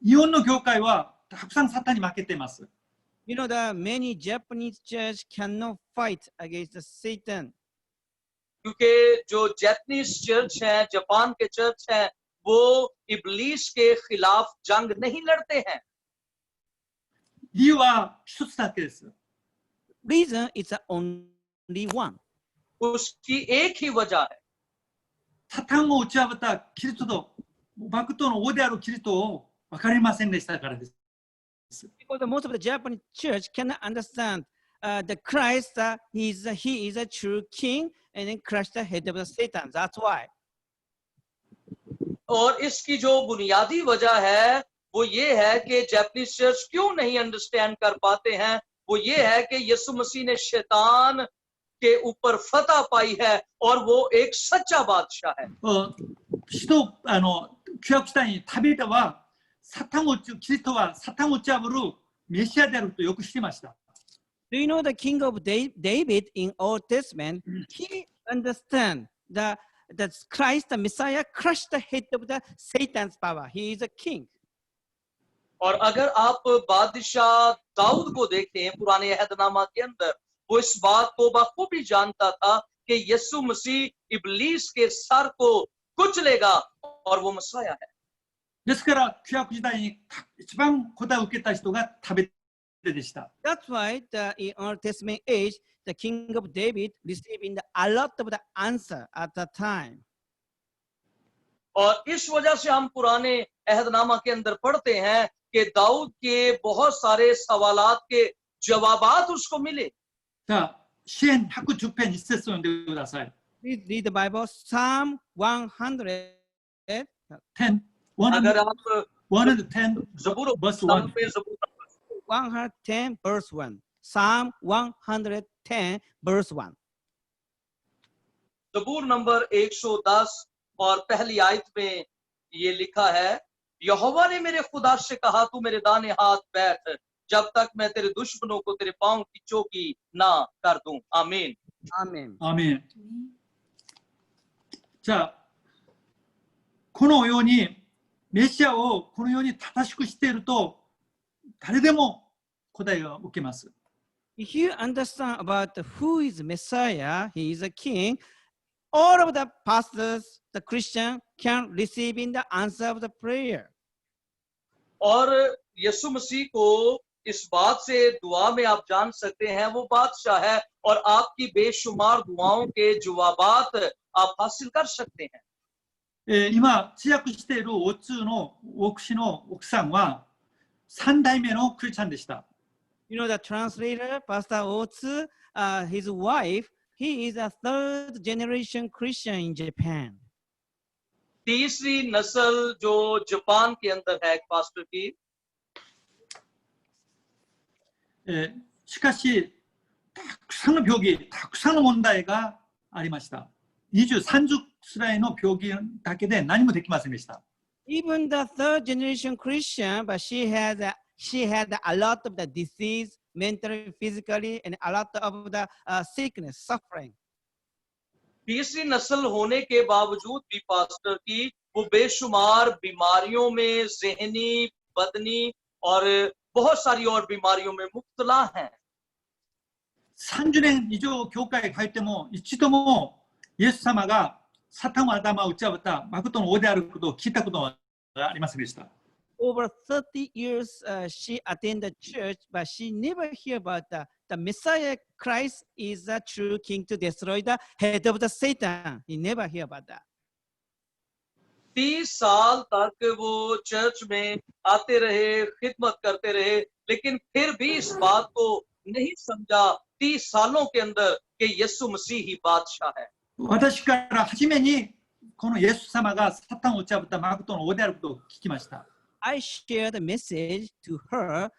日本の教会はたくさんサタンに負けています。 You know that many Japanese church cannot fight against the Satan. क्योंकि जो जैपनीज चर्च हैं जापान के चर्च हैं वो इब्लीस के खिलाफ जंग नहीं लड़ते हैं 理由は一つだけです。 Reason is only one. उसकी एक ही वजह है サタンを打ち破ったキリストと幕との王であるキリストを分かりませんでしたからです。 Because most of the Japanese church cannot understand the Christ, he is a true king, and then crush the head of the Satan. That's why. और इसकी जो बुनियादी वजह है वो ये है कि जापानीज चर्च क्यों नहीं अंडरस्टैंड कर पाते हैं वो ये है कि यीशु मसीह ने शैतान के ऊपर फतह पाई है और वो एक सच्चा बादशाह है 使徒旧約時代にダビデはキリストはサタンを打ち破るメシアであるとよく知っていました。 Do you know the king of David in Old Testament? He understands that Christ, the Messiah, crushed the head of the Satan's power. He is a king. और अगर आप बादशाह दाऊद को देखें पुराने अहदनामा के अंदर वो इस बात को बखूबी जानता था कि यीशु मसीह इब्लीस के सर को कुचलेगा और वो मसाया है ですから旧約時代に一番答えを受けた人がダビデでした。 That's why in Old Testament age, the king of David receiving a lot of the answer at that time. और इस वजह से हम पुराने अहदनामा के अंदर पढ़ते हैं कि दाऊद के बहुत सारे सवालात के जवाबात उसको मिले じゃあ詩編110編1節を読んでください。 Please read the Bible, Psalm 100. 10 अगर आप 110 जबूर verse 1 पे जबूर 110 verse 1. Psalm 110 verse 1. जबूर नंबर 110 और पहली आयत में ये लिखा है यहोवा ने मेरे खुदा से कहा तू मेरे दाने हाथ बैठ जब तक मैं तेरे दुश्मनों को तेरे पांव की चौकी ना कर दूं आमीन Amen. アーメン。じゃあこのようにメシアをこのように正しくしていると誰でも答えを受けます。 If you understand about who is Messiah, he is a king, all of the pastors, the Christian, can receive in the answer of the prayer. और यीशु मसीह को इस बात से दुआ में आप जान सकते हैं वो बादशाह है और आपकी बेशुमार दुआओं के जवाबात आप हासिल कर सकते हैं 今通訳しているオツの牧師の奥さんは3代目のクリスチャンでした。 You know the translator, Pastor Otsu, his wife, he is a third generation Christian in Japan. तीसरी नस्ल जो जापान के अंदर है पास्टर की しかしたくさんの病気、たくさんの問題がありました。30くらいの病気だけで何もできませんでした。Even the third generation Christian, but she had a lot of the disease, mentally, physically, and a lot of the sickness, suffering. तीसरी नस्ल होने के बावजूद भी पास्टर की वो बेशुमार बीमारियों में, ज़हनी, बदनी और बहुत सारी और बीमारियों में मुब्तला हैं। 30年以上教会に入っても一度もイエス様がサタンの頭を打ち破った誠の王であることを聞いたことはありませんでした。Over 30 years, she attended church, but she never hear about the Messiah Christ is the true king to destroy the head of the Satan. He never hear about that. 30 साल तक वो चर्च में आते रहे, खिदमत करते रहे, लेकिन फिर भी इस बात को नहीं समझा 30 सालों के अंदर कि यीशु मसीह ही बादशाह है। 私から初めにこのイエス様がサタンを打ち破った誠の王であることを聞きました。I shared the message to her.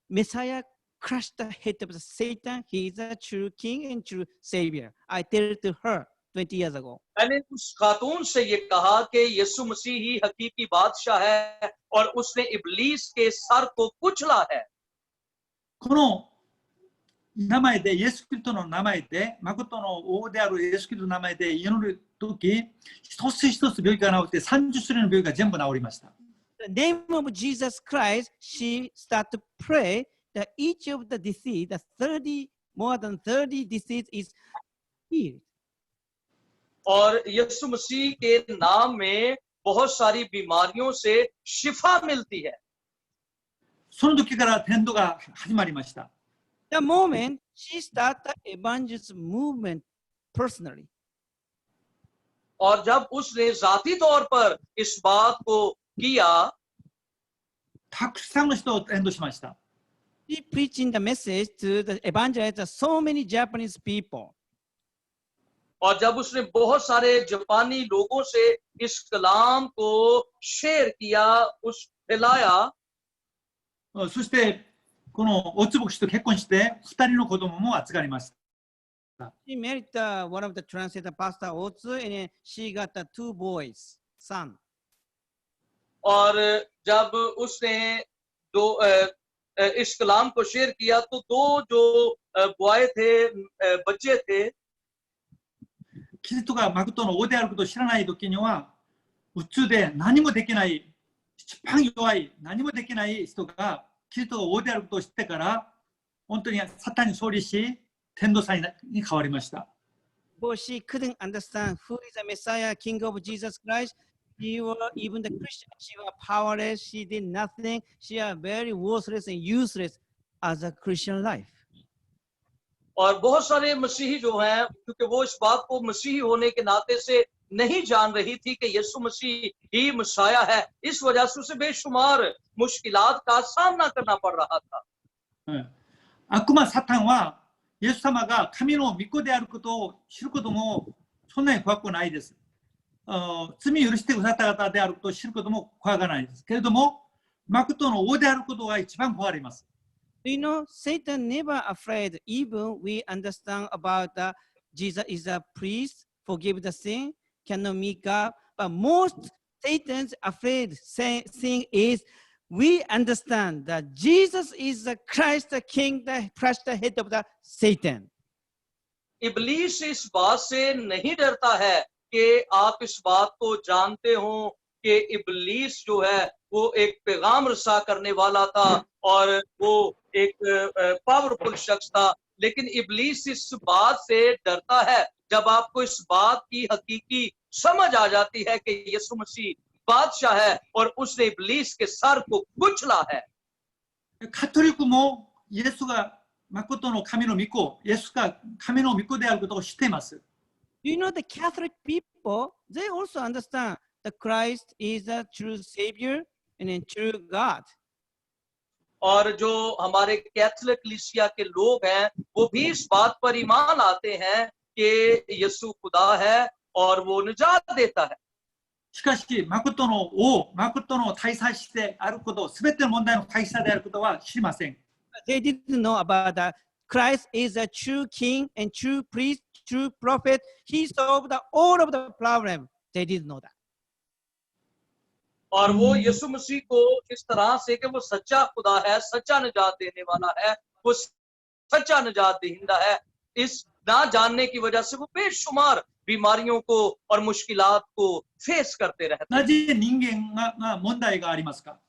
Messiah crushed the head of the Satan. He is a true king and true savior. I tell it to her 20 years ago. मैंने उस खातून से ये कहा कि यीशु मसीह ही हकीकी बादशाह है और उसने इब्लीस के सर को कुचला है। この名前でイエス・キリストの名前で誠の王であるイエス・キリストの名前で祈るとき、一つ一つ病気が治って30種類の病気が全部治りました。The name of Jesus Christ, she started to pray that each of the disease, more than 30 disease is healed. और यीशु मसीह के नाम में बहुत सारी बीमारियों से शिफा मिलती है। その時から伝道が始まりました。The moment she started the evangelism movement personally. और जब उसने जाती तौर पर इस बात को किया, たくさんの人を伝道しました。She preaching the message to the evangelists, so many Japanese people. और जब उसने बहुत सारे जापानी लोगों से इस कलाम को शेयर किया, उस फैलाया, そしてこのオツ牧師と結婚して2人の子供も預かりました。She married one of the translator, Pastor Otsu, and she got 2 boys, son. और जब उसने इस कलाम को शेयर किया तो 2 जो बॉय थे, बच्चे थे। キリストが誠の王であることを知らない時には、宇宙で何もできない、一番弱い、何もできない人がキリストが王であることを知ってから、本当にサタンに勝利し、天道祭に変わりました。But she couldn't understand who is the Messiah, King of Jesus Christ. She was even the Christian. She was powerless. She did nothing. She was very worthless and useless as a Christian life. और बहुत सारे मसीही जो हैं, क्योंकि वो इस बात को मसीही होने के नाते से नहीं जान रही थी कि यीशु मसीह ही मसाया है, इस वजह से उसे बेशुमार मुश्किलात का सामना करना पड़ रहा था। 悪魔サタンはイエス様が神の御子であることを知ることもそんなに怖くないです。罪を許してくださった方であることを知ることも怖がないです。けれども、誠の王であることが一番怖がります。You know, Satan never afraid. Even we understand about Jesus is a priest, forgive the sin, cannot meet God. But most Satan's afraid thing is we understand that Jesus is the Christ, the King, the crushed the head of the Satan. इब्लीस इस बात से नहीं डरता है कि आप इस बात को जानते हो कि इब्लीस जो है वो एक पैगाम रसा करने वाला था और वो एक पावरफुल शख्स था, लेकिन इब्लीस इस बात से डरता है जब आपको इस बात की हकीकी समझ आ जाती है कि यीशु मसीह बादशाह है और उसने इब्लीस के सर को कुचला है। カトリックもイエスが誠の神の御子、イエスが神の御子であることを知っています。You know, the Catholic people, they also understand that Christ is the true Savior and a true God. और जो हमारे कैथोलिक कलीसिया के लोग हैं, वो भी इस बात पर ईमान आते हैं कि यीशु खुदा है और वो निजात देता है। しかし、誠の王、誠の大祭司であること、すべての問題の大祭であることは知りません。They didn't know about the Christ is a true king and true priest, true prophet. He solved all of the problem. They didn't know that. और वो यीशु मसीह को इस तरह से कि वो सच्चा खुदा है, सच्चा निजात देने वाला है, वो सच्चा निजात दहिंदा है, इस ना जानने की वजह से वो बेशुमार बीमारियों को और मुश्किलात को फेस करते रहते な हैं। ぜ人間が問題がありますか？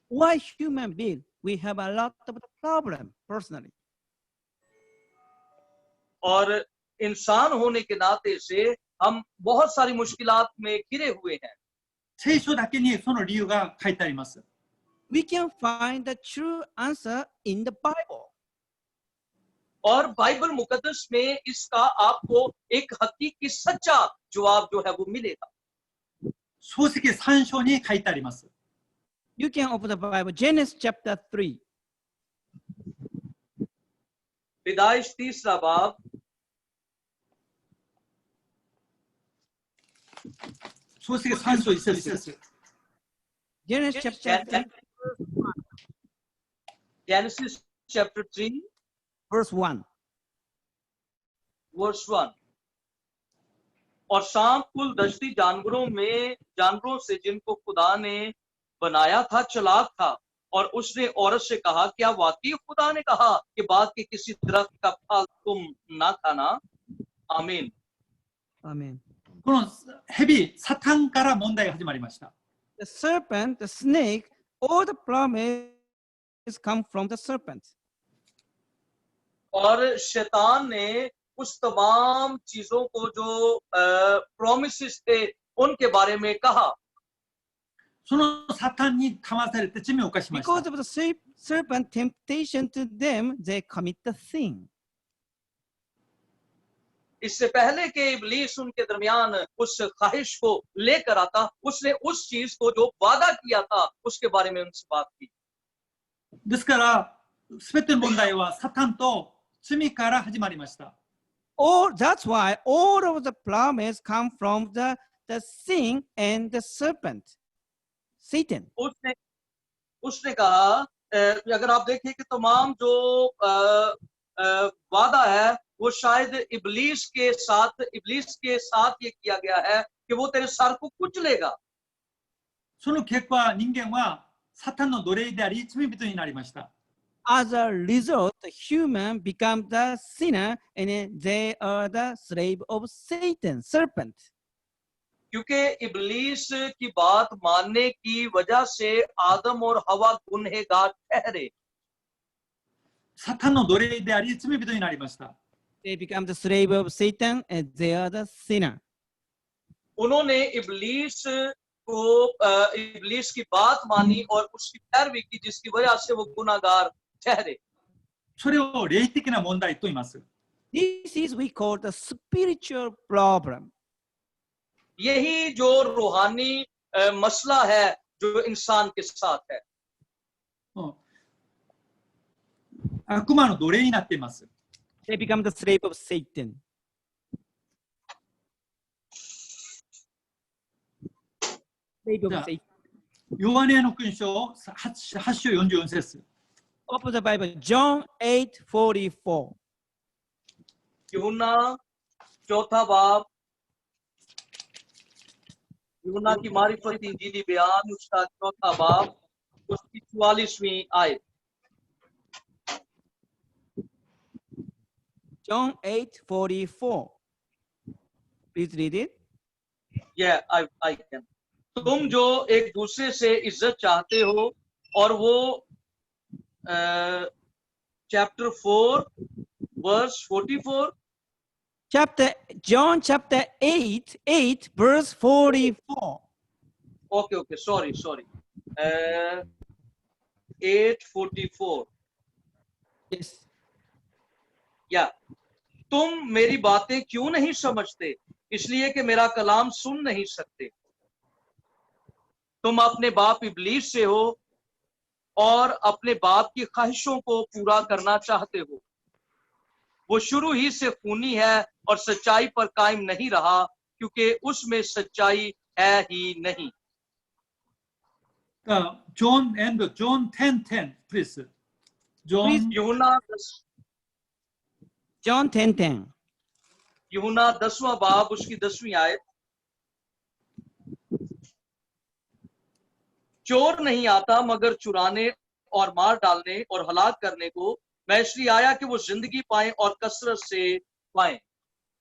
Why human being? We have a lot of problem personally. और इंसान होने के नाते से हम बहुत सारी मुश्किलात में घिरे हुए हैं। 聖書だけにその理由が書いてあります。 We can find the true answer in the Bible. और बाइबल मुकद्दस में इसका आपको एक हकीकी सच्चा जवाब जो है वो मिलेगा। 漱石3章に書いてあります。 You can open the Bible, Genesis chapter 3. पैदाइश 3 बाब, 漱石3章1節。 Genesis chapter 3, Genesis chapter 3 verse 1. verse 1। और सांप कुल दश्ती जानवरों से जिनको खुदा ने बनाया था चालाक था, और उसने औरत से कहा, क्या वाकई खुदा ने कहा कि बाग के किसी दरख्त का फल तुम ना खाना? आमीन। Amen. この蛇、サタンから問題が始まりました。 The serpent, the snake, all the promise come from the serpent. और शैतान ने उस तमाम चीजों को जो प्रोमिसेस थे उनके बारे में कहा। そのサタンに騙されて罪を犯しまし Because た。 of the serpent temptation to them, they commit the sin. इससे पहले कि इब्लीस उनके दरमियान उस ख्वाहिश को लेकर आता, उसने उस चीज को जो वादा किया था उसके बारे में उनसे बात की। ですから、すべての問題はサタンと罪から始まりました。 That's why all of the promise come from the sin and the serpent, Satan. उसने कहा, अगर आप देखें कि तमाम जो वादा है वो शायद इब्लीस के साथ ये किया गया है कि वो तेरे सर को कुचलेगा। その結果、人間はサタンの奴隷であり、罪人になりました。 As a result, the human become the sinner and they are the slave of Satan, serpent. क्योंकि इब्लीस की बात मानने की वजह से आदम और हवा गुनहगार ठहरे। サタンの奴隷であり、罪人になりました。 They become the slave of Satan and they are the sinner. उन्होंने इब्लीस की बात मानी और उसकी पैरवी की, जिसकी वजह से वो गुनाहगार ठहरे। それを霊的な問題と言います。 This is we call the spiritual problem. यही जो रूहानी मसला है जो इंसान के साथ है। 悪魔の奴隷になっています。 They become the slave of Satan. Slave of Yeah. Satan. ヨハネの勲章 8章44節。 Open the Bible, John 8:44. यूहन्ना 4 बाब, यूहन्ना की मारिफत इंजीली बयान उसका 4 बाब, उसकी 44वीं आयत। John 8:44. Please read it. Yeah, I can. तुम जो एक दूसरे से इज्जत चाहते हो और वो chapter 4 verse 44. John chapter 8 verse 44. Okay, sorry. 8:44. Yes. या तुम मेरी बातें क्यों नहीं समझते? इसलिए कि मेरा कलाम सुन नहीं सकते। तुम अपने बाप इब्लीस से हो और अपने बाप की ख्वाहिशों को पूरा करना चाहते हो। वो शुरू ही से खूनी है और सच्चाई पर कायम नहीं रहा, क्योंकि उसमें सच्चाई है ही नहीं। John 10:10, please. John यूहन्ना John 10:10. यूहन्ना 10वां बाब उसकी 10वीं आयत। चोर नहीं आता मगर चुराने और मार डालने और हलाक करने को, मैं इसलिए आया कि वो जिंदगी पाए और कसरत से पाए।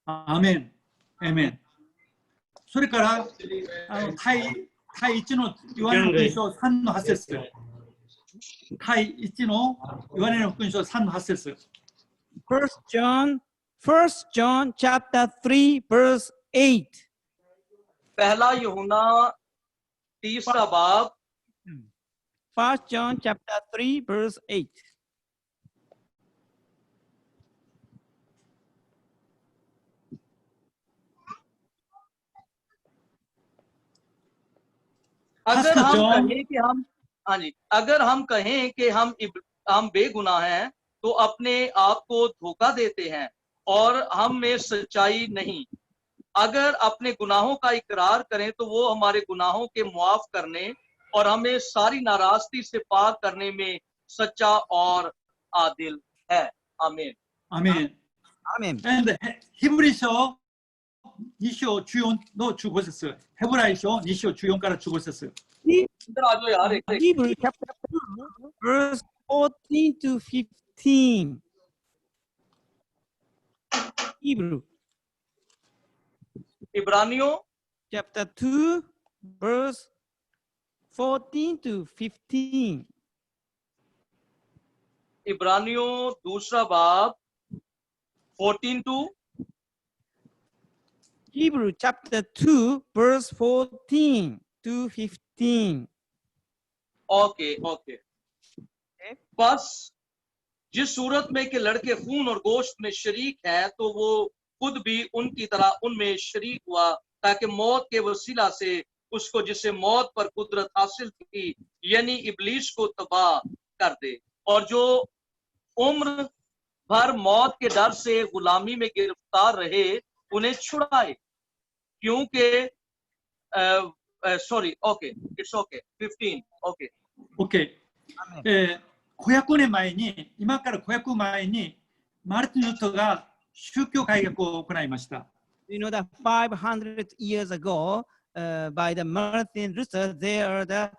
アーメン。アーメン。それから第1のヨハネの福音書3の8節。第1のヨハネの福音書3の8節。First John chapter 3 verse 8. पहला यूहन्ना 3 बाब 1 John chapter 3 verse 8. अगर Pastor हम John. कहें कि हम हाँ जी, अगर हम कहें कि हम बेगुनाह हैं तो अपने आप को धोखा देते हैं और हम में सच्चाई नहीं। अगर अपने गुनाहों का इकरार करें तो वो हमारे गुनाहों के मुआफ करने और हमें सारी नाराजगी से पाक करने में सच्चा और आदिल है। आमीन। アーメン。 Amen. And ヒブリ書2章14の15節。ヘブライ書2章14から15節。 इधर आ जाओ यार एक Hebrew chapter 2 verse 14 to 15. Hebrew इब्रानियों chapter 2 verse 14 to 15. इब्रानियों 2 बाब 14 to Hebrew chapter 2 verse 14 to 15. Okay okay. बस जिस सूरत में के लड़के खून और गोश्त में शरीक हैं तो वो खुद भी उनकी तरह उनमें शरीक हुआ ताकि मौत के वसीला से उसको जिसे मौत पर कुदरत हासिल थी यानी इब्लीस को तबाह कर दे, और जो उम्र भर मौत के डर से गुलामी में गिरफ्तार रहे उन्हें छुड़ाए, क्योंकि sorry okay it's okay 15 okay OK。500年前に、今から500年前に、マルティン・ルトが宗教改革を行いました。 You know that 500 years ago, by the Martin Luther, there are the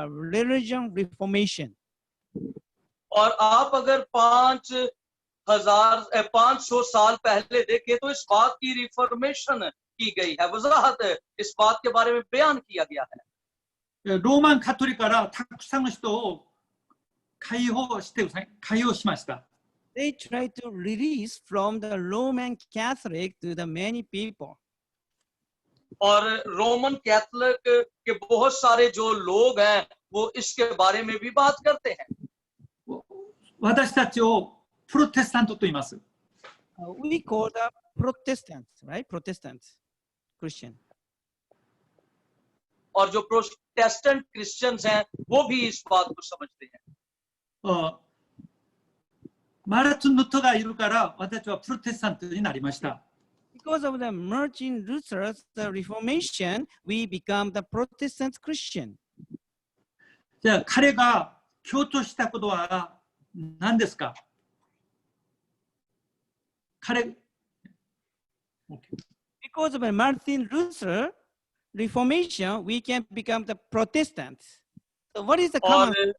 religion reformation. और आप अगर 500 साल पहले देखें तो इस बात की रिफॉर्मेशन की गई है, वजाहत इस बात के बारे में बयान किया गया है। ローマンカトリックからたくさんの人を解放しました。 They try to release from the Roman Catholic to the many people. और रोमन कैथोलिक के बहुत सारे जो लोग हैं वो इसके बारे में भी बात करते हैं। 私たちをプロテスタントと言います。 We call the Protestants, right? Protestants, Christian. और जो प्रोटेस्टेंट क्रिश्चियंस हैं वो भी इस बात को समझते हैं। マルティン・ルトがいるから私はプロテスタントになりました。 Because of the Martin Luther's the Reformation, we become the Protestant Christian. じゃあ彼が強調したことは何ですか？彼 Because of Martin Luther Reformation, we can become the Protestants. So what is the common? और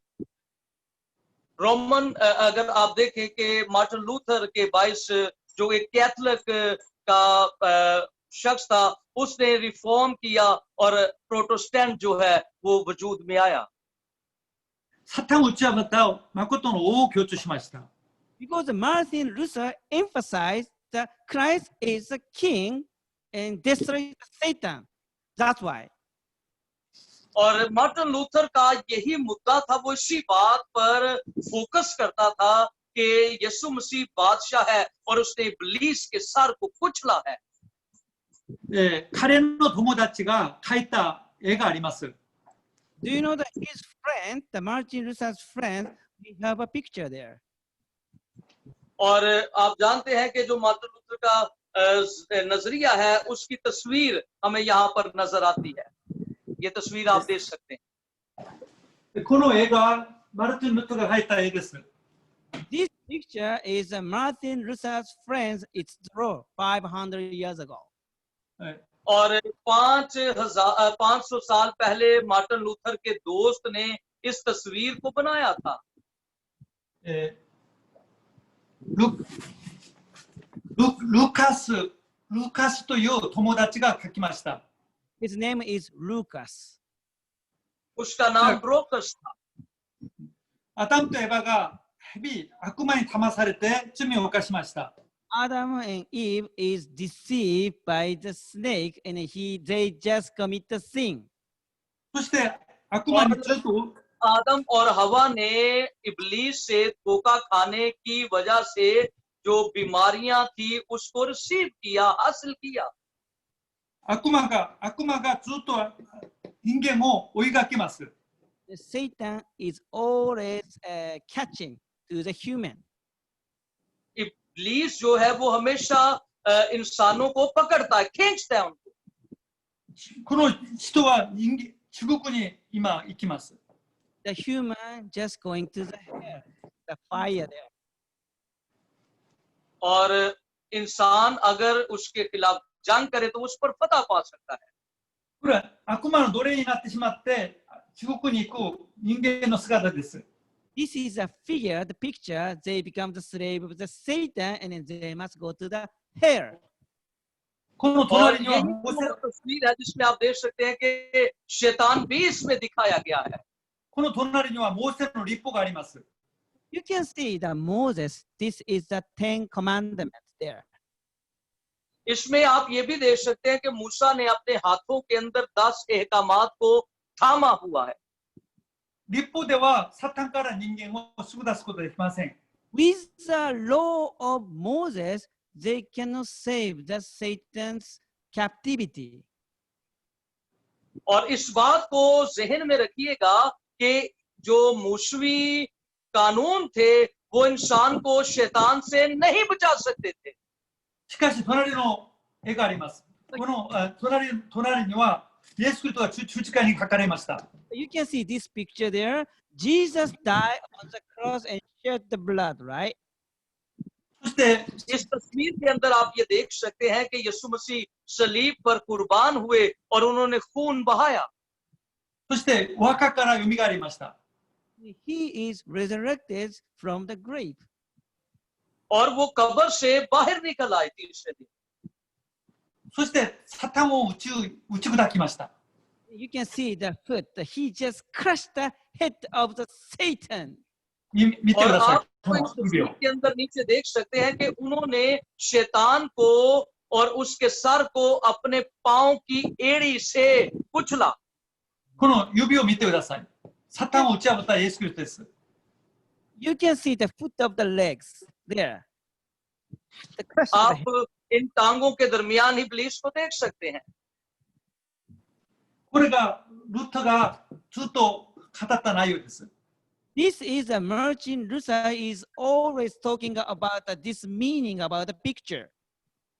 रोमन अगर आप देखें कि मार्टिन लूथर के बाइस जो एक कैथोलिक का शख्स था उसने रिफॉर्म किया और प्रोटेस्टेंट जो है वो वजूद में आया। サタンを打ち破った誠の王を強調しました。 Because Martin Luther emphasized that Christ is a king and destroyed Satan. That's why. और मार्टिन लूथर का यही मुद्दा था, वो इसी बात पर फोकस करता था कि यीशु मसीह बादशाह है और उसने इब्लीस के सर को कुचला है। 彼の友達が描いた絵があります。 Do you know that his friend, the Martin Luther's friend, we have a picture there. और आप जानते हैं कि जो मार्टिन लूथर का नजरिया है उसकी तस्वीर हमें यहाँ पर नजर आती है। ये तस्वीर आप देख सकते हैं। この絵がマルティン・ルトが描いた絵です。 This Picture is Martin Luther's friends. It's true, 500 years ago. 예, और 500 साल पहले मार्टिन लूथर के दोस्त ने इस तस्वीर को बनाया था। ルカスという友達が書きました。 His name is Lucas. उसका नाम ब्रोकस था। アダムとエバが蛇、悪魔に騙されて罪を犯しました。 Adam and Eve is deceived by the snake, and they just commit the sin. そして悪魔にずっと आदम और हवा ने इब्लीस से धोखा खाने की वजह से जो बीमारियां थी उसको रिसीव किया, हासिल किया। 悪魔がずっと人間を追いかけます。 Satan is always catching to the human. इब्लीस जो है वो हमेशा इंसानों को पकड़ता है, खींचता है उनको। この人は地獄に今行きます。 The human just going to the hell, the fire there. और इंसान अगर उसके खिलाफ जंग करे तो उस पर फतह पा सकता है। これは悪魔の奴隷になってしまって地獄に行く人間の姿です。 This is a figure, the picture. They become the slave of the Satan, and then they must go to the hell. この और 隣には यही वो तस्वीर है जिसमें आप देख सकते हैं कि शैतान भी इसमें दिखाया गया है। この隣にはモーセの立法があります。 You can see that Moses, this is the 10 commandments there. इसमें आप ये भी देख सकते हैं कि मूसा ने अपने हाथों के अंदर 10 एहकामात को थामा हुआ है। 立法ではサタンから人間を救い出すことができません。 With the law of Moses, they cannot save the Satan's captivity. और इस बात को जहन में रखिएगा कि जो मूसवी कानून थे वो इंसान को शैतान से नहीं बचा सकते थे। しかし隣の絵があります。この隣にはイエス・キリストが十字架にかかれました。 You can see this picture there. Jesus died on the cross and shed the blood, right? そして इस तस्वीर के अंदर आप ये देख सकते हैं कि यीशु मसीह सलीब पर कुर्बान हुए और उन्होंने खून बहाया। そしてお墓からよみがえりました。 He is resurrected from the grave. और वो कब्र से बाहर निकल आए तीसरे दिन। そしてサタンを打ち砕きました。 You can see the foot. He just crushed the head of the Satan. 見てく और ださい。 आप こ इस の指 तस्वीर を。 के अंदर नीचे देख सकते हैं कि उन्होंने शैतान को और उसके सर को अपने पांव की एड़ी से कुचला। この指を見てください。サタンを打ち破ったイエス・キリストです。 You can see the foot of the legs there. The crush of the आप head. इन टांगों के दरमियान इब्लीस को देख सकते हैं। これがルッタがずっと語った内容です。 This is a Martin Luther is always talking about this meaning about the picture.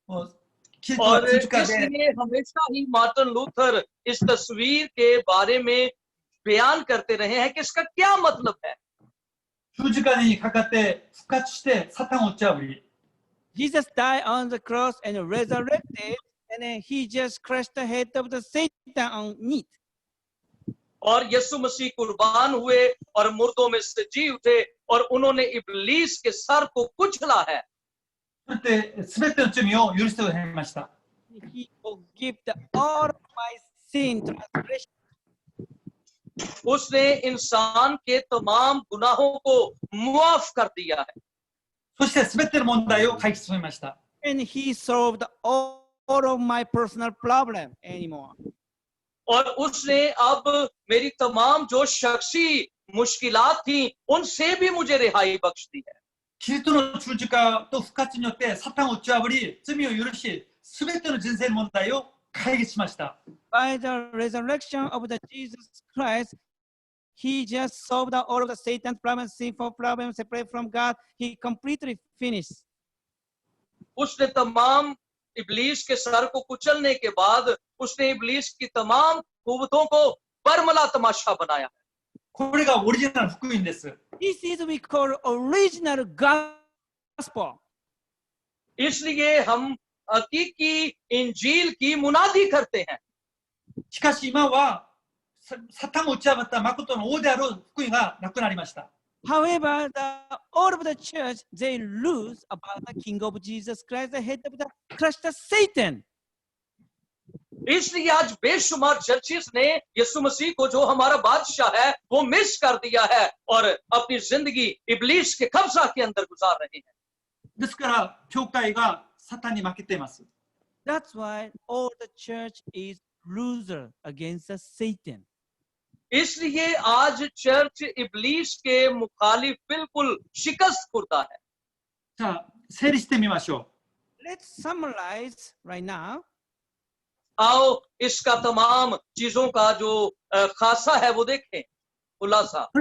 もうキリストは और 十字架で इसलिए हमेशा ही मार्टिन लूथर इस तस्वीर के बारे में बयान करते रहे हैं कि इसका क्या मतलब है। 十字架にかかって復活してサタンを打ち破り、 Jesus died on the cross and resurrected, and then he just crushed the head of the Satan on it. और यीशु मसीह कुर्बान हुए और मुर्दों में से जी उठे और उन्होंने इब्लीस के सर को कुचला है। そして全ての罪を許してくださいました。 He forgave all of my sin transgression. उसने इंसान के तमाम गुनाहों को मुआफ कर दिया है। そして全ての問題を解決しました。 And he solved all of my personal problem anymore. और उसने अब मेरी तमाम जो शख्सी मुश्किलात थी उनसे भी मुझे रिहाई बख्श दी है। キリストの十字架と復活によってサタンを打ち破り、罪を許し、全ての人生の問題を解決しました。 By the resurrection of the Jesus Christ, he just solved all of the Satan's problems, sinful problems, separate from God. He completely finished. उसने तमाम इब्लीस के सर को कुचलने के बाद उसने इब्लीस की तमाम कुव्वतों को बरमला तमाशा बनाया। これがオリジナル福音です。This is we call original gospel. इसलिए हम हकीकी इंजील की मुनादी करते हैं। しかし今はサタンを打ち破った誠の王である福音がなくなりました。 However, all of the church, they lose about the King of Jesus Christ, the head of the crushed Satan. इसलिए आज बेशुमार चर्चिस ने यीशु मसीह को जो हमारा बादशाह है वो मिस कर दिया है और अपनी जिंदगी इब्लीस के कब्जा के अंदर गुजार रहे हैं। ですから教会がサタンに負けています。 That's why all the church is loser against the Satan. इसलिए आज चर्च इब्लीस के मुखालिफ बिल्कुल शिकस्त खुर्दा है। じゃあ整理してみましょ Let's summarize right now. आओ इसका तमाम चीजों का जो खासा है वो देखें, खुलासा। う。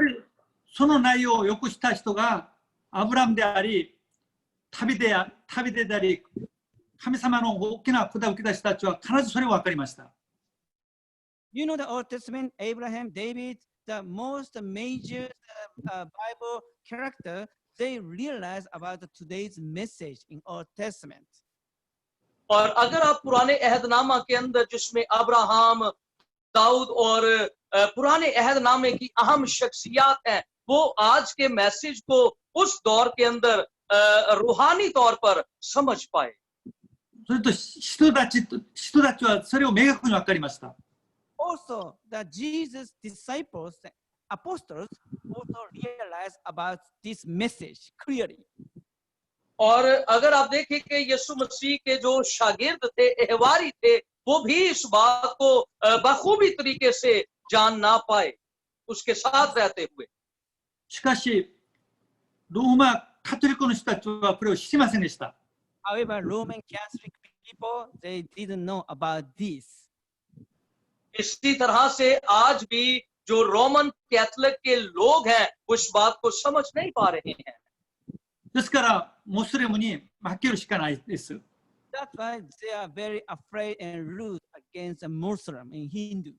その内容をよくした人がアブラムであり、旅であり、神様の大きな管を受けた人たちは必ずそれを分かりました。 You know the Old Testament, Abraham, David, the most major Bible character, they realize about today's message in Old Testament. और अगर आप पुराने अहदनामा के अंदर जिसमें अब्राहम, दाऊद और पुराने अहदनामे की अहम शख्सियात हैं, वो आज के मैसेज को उस दौर के अंदर रूहानी तौर पर समझ पाए। それと人たちはそれを明確に分かりました。 Also, the Jesus disciples, the apostles, also realized about this message clearly. और अगर आप देखें कि यीशु मसीह के जो शागिर्द थे, अहवारी थे, वो भी इस बात को बखूबी तरीके से जान ना पाए उसके साथ रहते हुए। しかしローマカトリックの人たちはこれを知りませんでした。 However, Roman Catholic people, they didn't know about this. इसी तरह से आज भी जो रोमन कैथोलिक के लोग हैं वो इस बात को समझ नहीं पा रहे हैं। ですからモスレムに負けるしかないです。 That's why they are very afraid and rude against the Muslim and Hindu.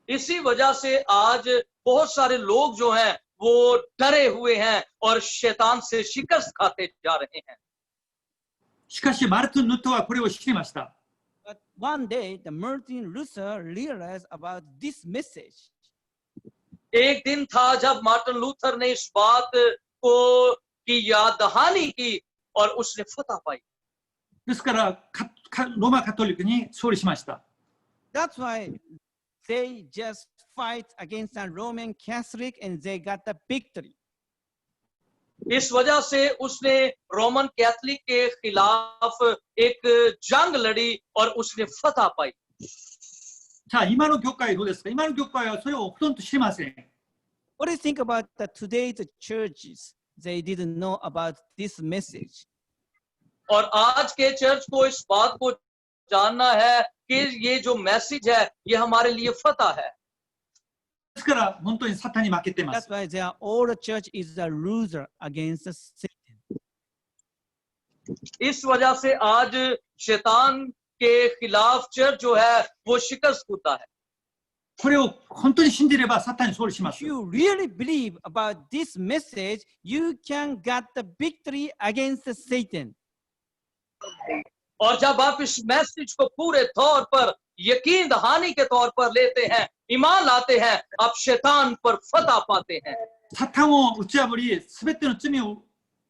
इसी वजह से आज बहुत सारे लोग जो हैं वो डरे हुए हैं और शैतान से शिकस्त खाते जा रहे हैं। しかしマルティン・ルトはこれを知りました。 But one day, the Martin Luther realized about this message. एक दिन था जब मार्टिन लूथर ने इस बात को की याद दहानी की और उसने फतह पाई। ですからローマカトリックに勝利しました。 That's why they just fight against the Roman Catholic and they got the victory. इस वजह से उसने रोमन कैथोलिक के खिलाफ एक जंग लड़ी और उसने फतह पाई। さあ今の教会どうですか。今の教会はそれをほとんど知りません。 What do you think about today's churches? They didn't know about this message. और आज के चर्च को इस बात को जानना है कि ये जो मैसेज है ये हमारे लिए फतह है। ですから本当にサタンに負けていま That's す。 why they are all the church is a loser against the Satan. इस वजह से आज शैतान के खिलाफ चर्च जो है वो शिकस्त होता है। これを本当に信じればサタンに勝利しま If す。 you really believe about this message, you can get the victory against the Satan. और जब आप इस मैसेज को पूरे तौर पर यकीन दहानी के तौर पर लेते हैं, ईमान लाते हैं, आप शैतान पर फतह पाते हैं। サタンを打ち破り、すべての罪を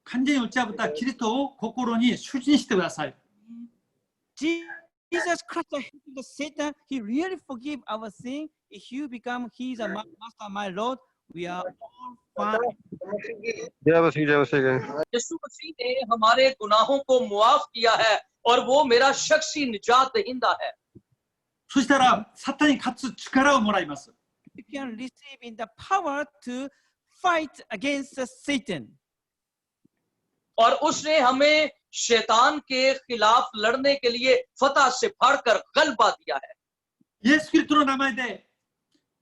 完全に打ち破ったキリストを心に主人してください。 Jesus Christ, the Satan, he really forgive our sin. If you become he's a master, my Lord, we are all fine. जय मसीह जय मसीह जय। यीशु मसीह ने हमारे गुनाहों को मुआफ किया है और वो मेरा शख्सी निजात दहिंदा है। そしたらサタンに勝つ力をもらいます。 You can receive in the power to fight against the Satan. और उसने हमें शैतान के खिलाफ लड़ने के लिए फतह से भरकर गलबा दिया है। イエス・キリストの名前で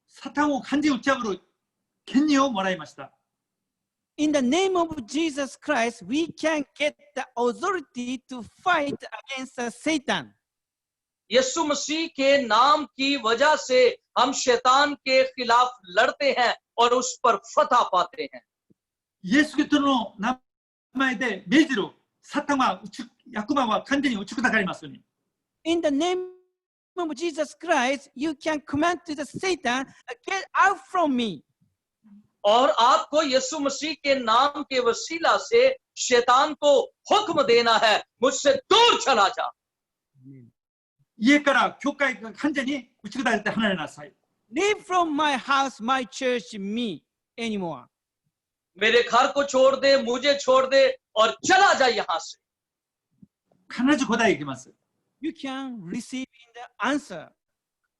サタンを完全に打ち破る権利をもらいました。 In the name of Jesus Christ, we can get the authority to fight against the Satan. यीशु मसीह के नाम की वजह से हम शैतान के खिलाफ लड़ते हैं और उस पर फतह पाते हैं। 예수 그리스도의名前で命じろサタンは悪魔は完全に打ち砕かれますように。 In the name of Jesus Christ, you can command to the Satan, get out from me. और आपको यीशु मसीह के नाम के वसीला से शैतान को हुक्म देना है, मुझसे दूर चला जा। 家から教会が完全に打ち砕かれて離れなさい。 Leave from my house, my church, me anymore. मेरे घर को छोड़ दे, मुझे छोड़ दे और चला जा यहाँ से। 必ず答えいきます。 You can receive in the answer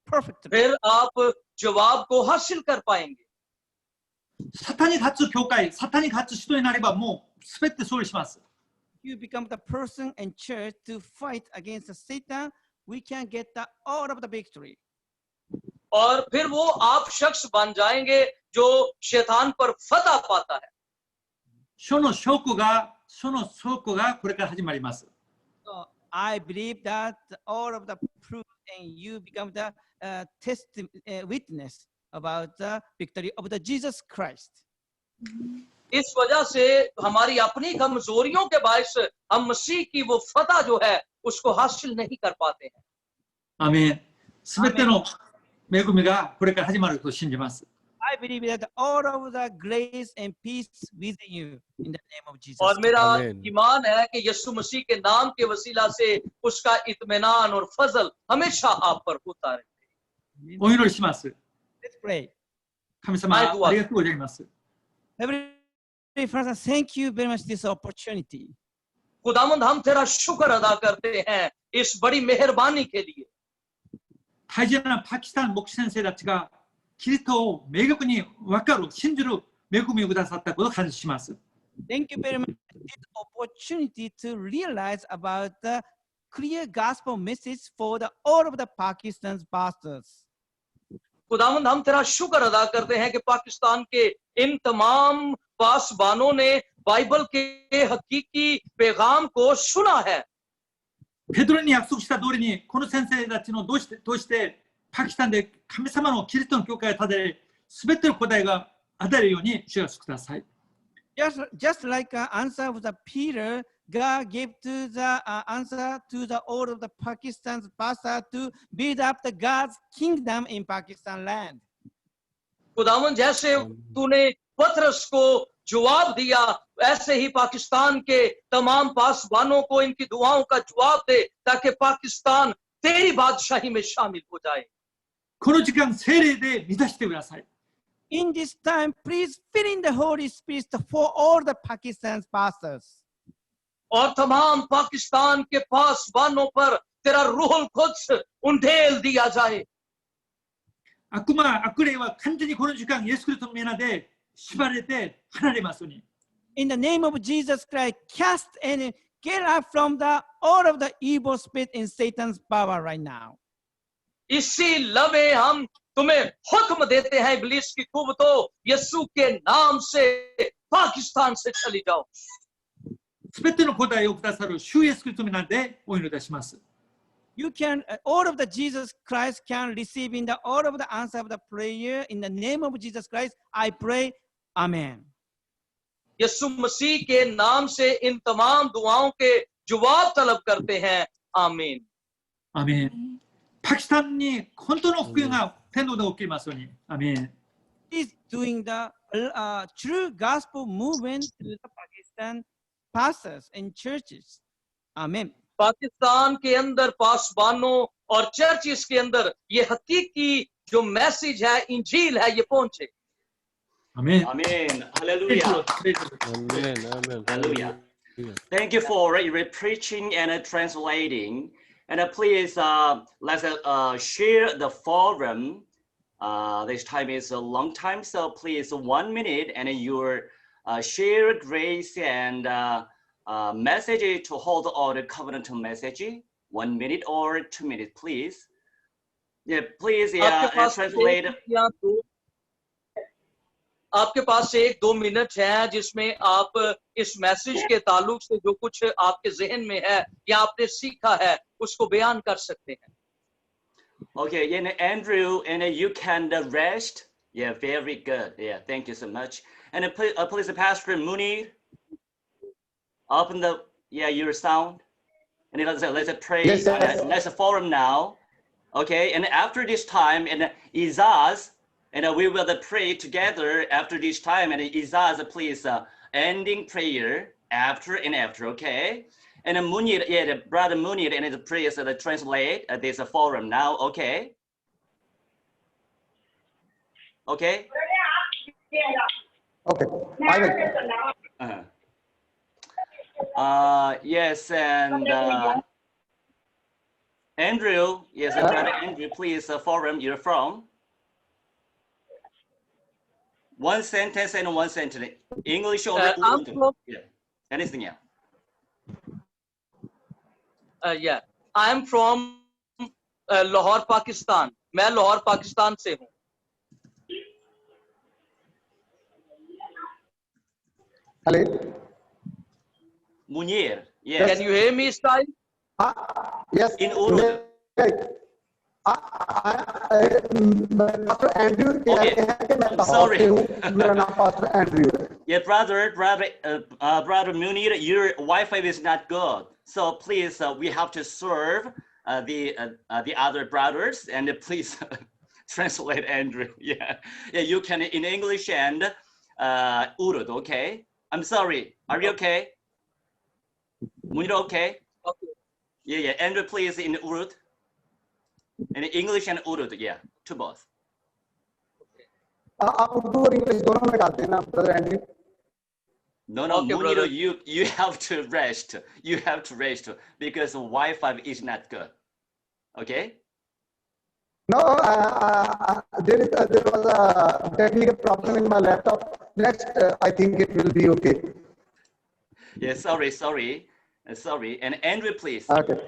perfectly. फिर आप जवाब को हासिल कर पाएंगे। サタンに勝つ教会、サタンに勝つ人になればもう全て勝利します。 You become the person and church to fight against the Satan. We can get the, all of the victory. और फिर वो आप शख्स बन जाएंगे जो शैतान पर फतह पाता है। 書の証拠がこれから始まります。 So I believe that all of the proof and you become the witness about the victory of the Jesus Christ. इस वजह से हमारी अपनी कमजोरियों के बायस हम मसीह की वो फतह जो है उसको हासिल नहीं कर पाते हैं। アメン。全ての恵みがこれから始まると信じます。 I believe that all of the grace and peace within you in the name of Jesus. और मेरा आमीन। ईमान है कि यीशु मसीह के नाम के वसीला से उसका इत्मीनान और फजल हमेशा आप पर होता रहे। お祈りします。 Let's pray. 神様、はいありがとうございます。 Heavenly Father, thank you very much this opportunity. खुदावंद हम तेरा शुक्र अदा करते हैं इस बड़ी मेहरबानी के लिए। 大事なパキスタン牧師先生たちがキリストを明確に分かる、信じる恵みをくださったことを感謝します。 Thank you very much for this opportunity to realize about the clear gospel message for the all of the Pakistan's pastors. खुदावंद हम तेरा शुक्र अदा करते हैं कि पाकिस्तान के इन तमाम पासबानों ने बाइबल के हकीकी पैगाम को सुना है। ペドロに約束した通りに、この先生たちの通してパキスタンで神様のキリストの教会が建てられ、すべての答えが与えるように主がしてください。 Just like an answer of the Peter, God gave to the answer to the all of the Pakistan's pastor to build up the God's kingdom in Pakistan land. खुदावंद जैसे तूने पतरस को जवाब दिया, ऐसे ही पाकिस्तान के तमाम पासबानों को इनकी दुआओं का जवाब दे ताकि पाकिस्तान तेरी बादशाही में शामिल हो जाए। この時間、聖霊で満たしてください。 In this time, please fill in the Holy Spirit for all the Pakistan's pastors. और तमाम पाकिस्तान के पासबानों पर तेरा रूहुल कुद्स उंडेल दिया जाए। 悪霊は完全にこの時間、イエス・キリストの皆で縛れて離れますように。 In the name of Jesus Christ, cast and get out from the all of the evil spirit in Satan's power right now. इसी लम्हे हम तुम्हें हुक्म देते हैं इब्लीस की कुव्वतों, यीशु के नाम से पाकिस्तान से चली जाओ। すべての答えをくださる主イエス・キリストの皆でお祈りいたします。 You can, all of the Jesus Christ can receive in the all of the answer of the prayer in the name of Jesus Christ. I pray, Amen. यीशु मसीह के नाम से इन तमाम दुआओं के जवाब तलब करते हैं। आमीन। アメン。パキスタンに本当の福音が天皇で起きますように。アメン。 Is doing the true gospel movement to the Pakistan pastors and churches. Amen. Pakistan के अंदर पासबानों और चर्चिस के अंदर ये हकीकी जो मैसेज है, इंजील है, ये पहुंचे। アメン。 Amen. Hallelujah. Amen. Amen. Hallelujah. Thank you for preaching and translating. And please let's share the forum. This time is a long time, so please 1 minute and your share grace and message to hold all the covenant message. 1 minute or 2 minutes, please. Yeah, please translate. आपके पास 1-2 minute है जिसमें आप इस message के ताल्लुक से जो कुछ आपके जहन में है या आपने सीखा है उसको बयान कर सकते हैं। Okay, and Andrew, and you can rest. Yeah, very good. Yeah, thank you so much. And please, Pastor Munir, open the your sound, and let's pray. Yes, yes. Let's forum now. Okay, and after this time, and Izaz, and we will pray together after this time. And Izaz, please, ending prayer after. Okay. And Munir, the brother Munir, and the prayers that translate this forum now. Okay. Okay. Okay. I will. Yes, and Andrew, yes, brother Andrew, please, forum you're from. One sentence and one sentence. English or I'm Urdu? from, Yeah. Anything, yeah. yeah, I'm from Lahore, Pakistan. मैं लाहौर पाकिस्तान से हूँ. Hello. Munir, yes. Can you hear me, Style? Yes. In Urdu. Pastor Andrew Okay. Sorry. मेरा नाम Pastor Andrew है. Yeah, brother Munir, your Wi-Fi is not good. So please, we have to serve the other brothers, and please translate Andrew. Yeah, you can in English and Urdu. Okay. I'm sorry. Are you okay? Munir, okay? Okay. Yeah. Andrew, please in Urdu. In English and Urdu, yeah, to both. आप उर्दू और English दोनों में डालते हैं ना brother Andrew? No, Okay, Munir, brother. you have to rest. You have to rest because Wi-Fi is not good. Okay? No, there was a technical problem in my laptop. Next, I think it will be okay. Yeah, sorry. And Andrew, please. Okay.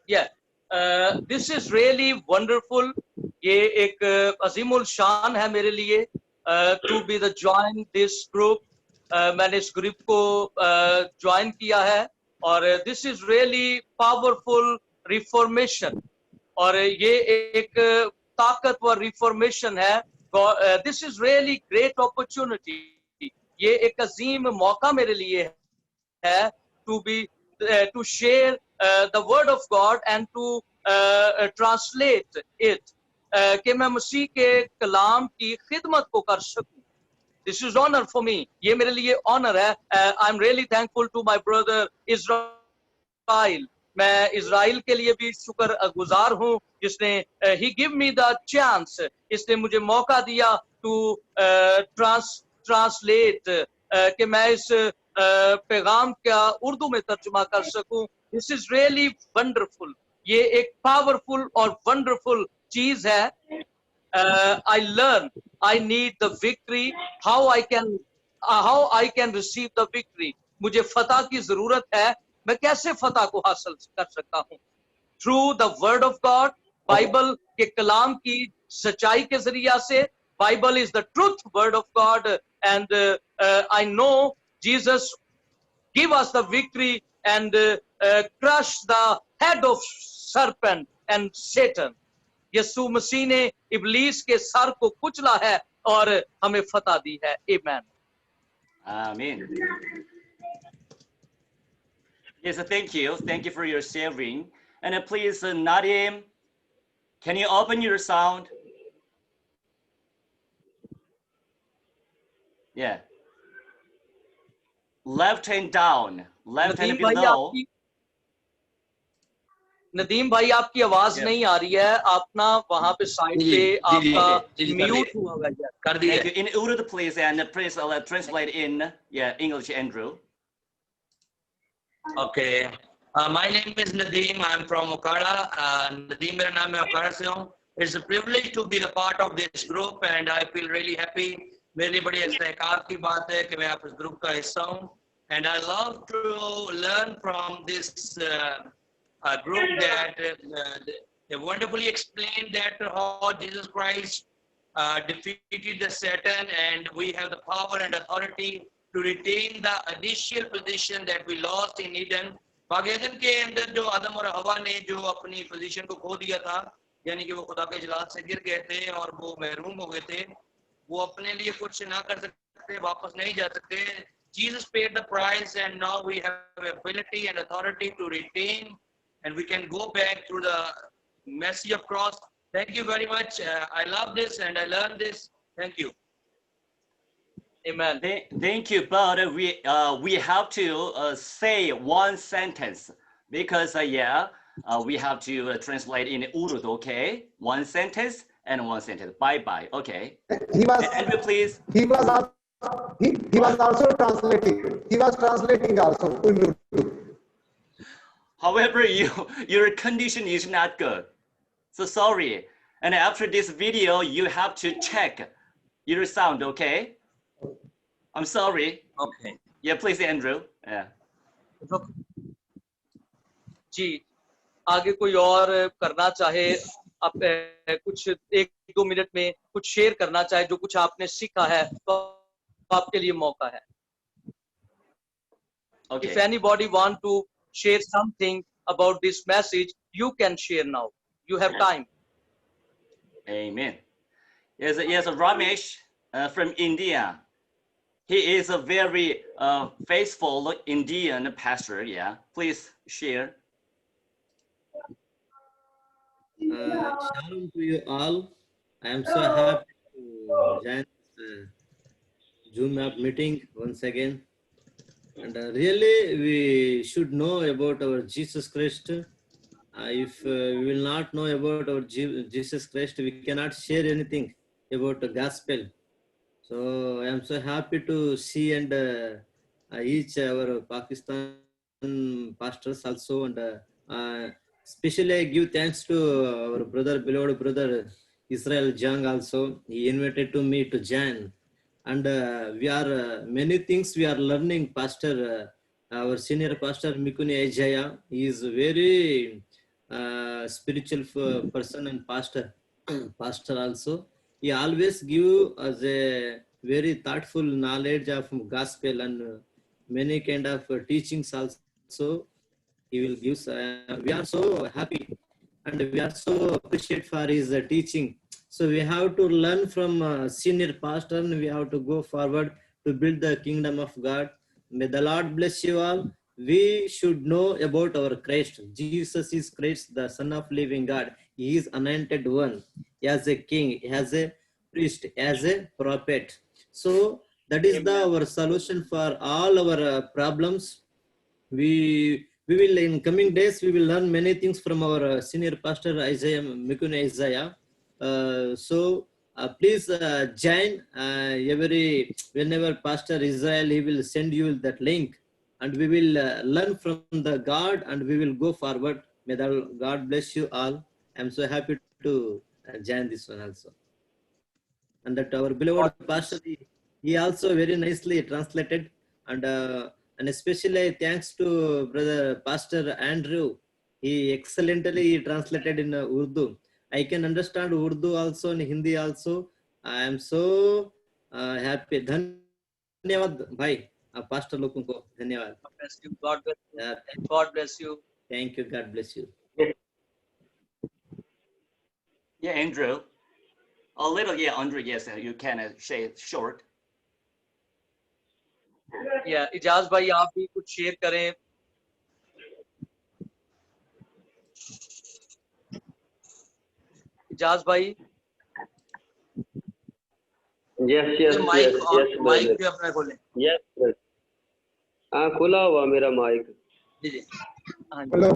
Yeah, this is really wonderful. ये एक अजीमुल शान है मेरे लिए to be the join this group. मैंने इस group को join किया है और this is really powerful reformation. और ये एक ताकतवर reformation है. This is really great opportunity. ये एक अजीम मौका मेरे लिए है to share the word of God and to translate it. कि मैं मसीह के कलाम की खिदमत को कर सकूं. This is honor for me. ये मेरे लिए honor है. I'm really thankful to my brother Israel. मैं इज़राइल के लिए भी शुक्र गुजार हूँ जिसने he give me the chance. इसने मुझे मौका दिया to translate कि मैं इस पैगाम का उर्दू में तर्जुमा कर सकूं. This is really wonderful. ये एक powerful और wonderful चीज है. I learn. I need the victory. How I can receive the victory. मुझे फतह की जरूरत है. मैं कैसे फतह को हासिल कर सकता हूँ? Through the word of God. Bible के कलाम की सच्चाई के जरिया से. Bible is the truth word of God, and I know Jesus give us the victory and crush the head of serpent and Satan. यीशु मसीह ने इब्लीस के सर को कुचला है और हमें फतह दी है. Amen. Amen. Yes, thank you for your sharing. And please, Nadim, can you open your sound? Yeah. Left hand down, left hand below. Nadeem भाई आपकी आवाज नहीं आ रही है. आप ना वहां पे साइड पे आपका म्यूट हुआ हुआ है. कर दिया. In Urdu, please, and please translate in English, Andrew. Okay. My name is Nadeem. I'm from Okada. Nadeem मेरा नाम है, Okada से हूँ. It's a privilege to be a part of this group, and I feel really happy. मेरे लिए बड़ी इस्तेकार की बात है कि मैं आप इस ग्रुप का हिस्सा हूँ. And I love to learn from this group that they wonderfully explained that how Jesus Christ defeated the Satan, and we have the power and authority to retain the initial position that we lost in Eden पागेदन के अंदर जो आदम और हवा ने जो अपनी position को खो दिया था, यानी कि वो खुदा के जलाल से गिर गए थे और वो महरूम हो गए थे, वो अपने लिए कुछ ना कर सकते, वापस नहीं जा सकते. Jesus paid the price, and now we have ability and authority to retain, and we can go back through the mercy of cross. Thank you very much. I love this and I learned this. Thank you. Amen. Thank you, but we have to say one sentence because we have to translate in Urdu. Okay, one sentence and one sentence. Bye bye. Okay. He was Andrew, please. he was also translating. He was translating also in Urdu. However, your condition is not good. So sorry. And after this video, you have to check your sound. Okay. I'm sorry. Okay. Yeah, please, Andrew. Yeah. जी, आगे कोई और करना चाहे, आप कुछ 1-2 minute में कुछ share करना चाहे जो कुछ आपने सीखा है, तो आपके लिए मौका है. Okay. If anybody want to share something about this message, you can share now. You have time. Amen. Yes, Ramesh from India. He is a very faithful Indian pastor. Yeah, please share. Shalom to you all. I am so happy to join this Zoom app meeting once again. And really, we should know about our Jesus Christ. If we will not know about our Jesus Christ, we cannot share anything about the gospel. So I am so happy to see and each our Pakistan pastors also, and especially I give thanks to our beloved brother Israel Jang also. He invited to me to join, and we are many things we are learning. Pastor, our senior pastor Mikuni Ejaya, he is very spiritual person and pastor also. He always give us a very thoughtful knowledge of gospel and many kind of teachings also. He will give. We are so happy and we are so appreciate for his teaching. So we have to learn from senior pastor and we have to go forward to build the kingdom of God. May the Lord bless you all. We should know about our Christ. Jesus is Christ, the Son of living God. He is anointed one as a king, as a priest, as a prophet. So that is our solution for all our problems. We will in coming days we will learn many things from our senior pastor Isaiah Mikun Isaiah. So please join whenever Pastor Israel he will send you that link, and we will learn from the God and we will go forward. May the God bless you all. I'm so happy to join this one also. And that our beloved pastor, he also very nicely translated, and especially thanks to brother Pastor Andrew. He excellently translated in Urdu. I can understand Urdu also and Hindi also. I am so happy. धन्यवाद भाई pastor लोगों को धन्यवाद. God bless you. God bless you. God bless you. Thank you. God bless you. Yeah, Andrew. A little, yeah, Andrew. Yes, you can say it short. Yeah, Ijaz भाई आप भी कुछ share करें. इजाज भाई. Yes, mike brother. भी अपना खोलें. Yes, brother. हाँ खुला हुआ मेरा माइक. जी जी. हाँ जी. Hello.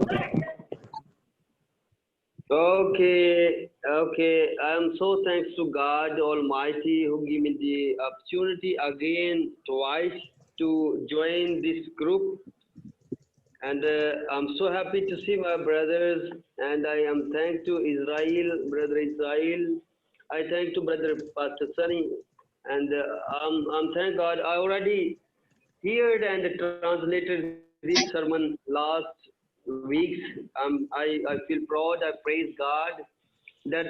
Okay. I am so thanks to God Almighty who gave me the opportunity again twice to join this group, and I'm so happy to see my brothers, and I am thank to Israel, brother Israel. I thank to brother Pastor Sunny, and I'm thank God. I already heard and translated this sermon last weeks. I feel proud. I praise God that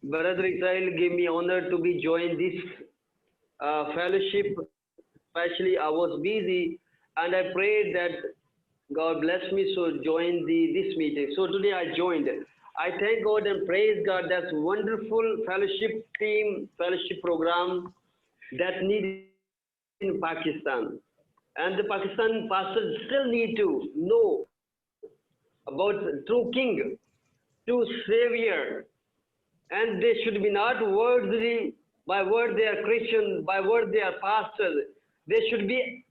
brother Israel gave me honor to be joined this fellowship. Especially I was busy and I prayed that God bless me so join this meeting. So today I joined. I thank God and praise God. That's wonderful fellowship team, fellowship program that needed in Pakistan. And the Pakistan pastors still need to know about true king, true savior. And they should be not worldly, by word they are Christian, by word they are pastors. They should be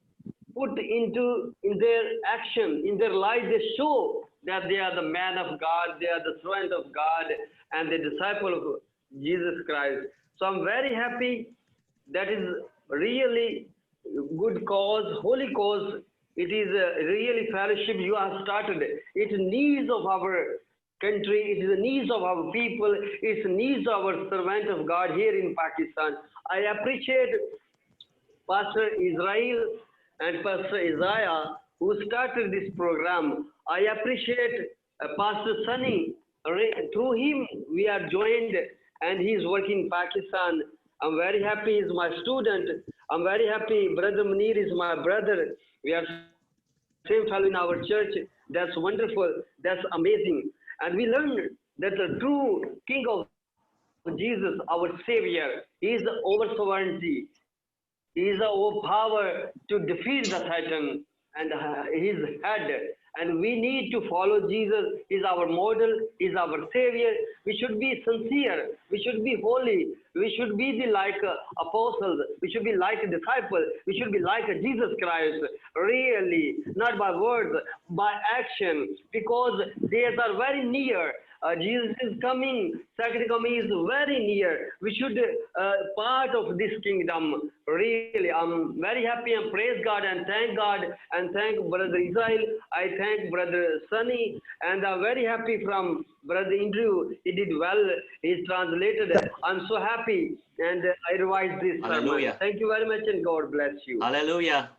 put into in their action, in their life. They show that they are the man of God, they are the servant of God, and the disciple of Jesus Christ. So I'm very happy. That is really good cause, holy cause. It is a really fellowship you have started. It's needs of our country, it is the needs of our people, it's the needs of our servant of God here in Pakistan. I appreciate Pastor Israel and Pastor Isaiah who started this program. I appreciate Pastor Sunny. Through him we are joined and he is working in Pakistan. I'm very happy he's my student. I'm very happy Brother Munir is my brother. We are same fellow in our church. That's wonderful. That's amazing. And we learn that the true King of Jesus, our Savior, he is the over sovereignty. He is the over power to defeat the Satan and his head. And we need to follow Jesus. He's our model. He's our Savior. We should be sincere. We should be holy. We should be like apostles. We should be like disciples. We should be like Jesus Christ. Really, not by words, by action. Because days are very near. Jesus is coming. Second coming is very near. We should part of this kingdom. Really, I'm very happy and praise God and thank Brother Israel. I thank Brother Sunny and I'm very happy from Brother Andrew. He did well. He's translated. I'm so happy and I revised this Hallelujah. sermon. Thank you very much and God bless you. Hallelujah.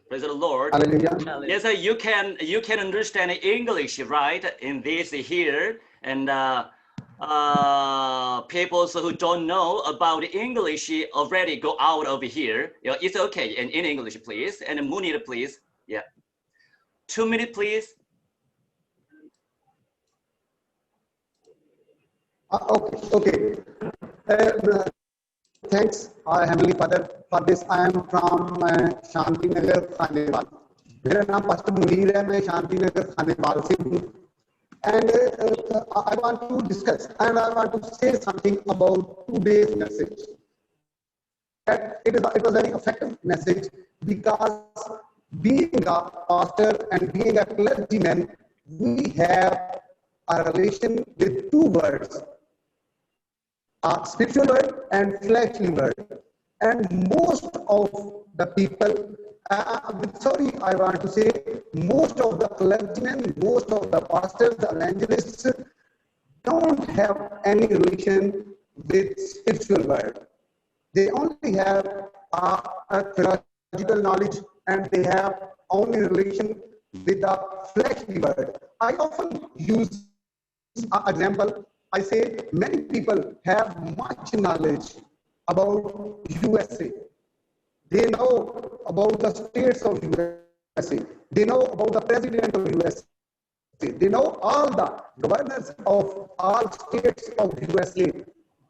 Praise the Lord. Hallelujah. Yes, you can understand English, right? In this here, and people who don't know about English already go out over here. Yeah, it's okay. In English, please. And Munir, please. Yeah. 2 minutes, please. Okay. Thanks, our Heavenly Father, for this. I am from Shanti Nagar, Khanewal. मेरा नाम pastor Munir है, मैं शांति नगर खानेवाल से हूँ. And I want to discuss and I want to say something about today's message. It was a very effective message because being a pastor and being a clergyman, we have a relation with two words. Spiritual word and fleshly word. And most of the people, I want to say, most of the clergymen, most of the pastors, the evangelists don't have any relation with spiritual word. They only have a theological knowledge and they have only relation with the fleshly word. I often use an example. I say many people have much knowledge about USA. They know about the states of USA. They know about the president of USA. They know all the governors of all states of USA.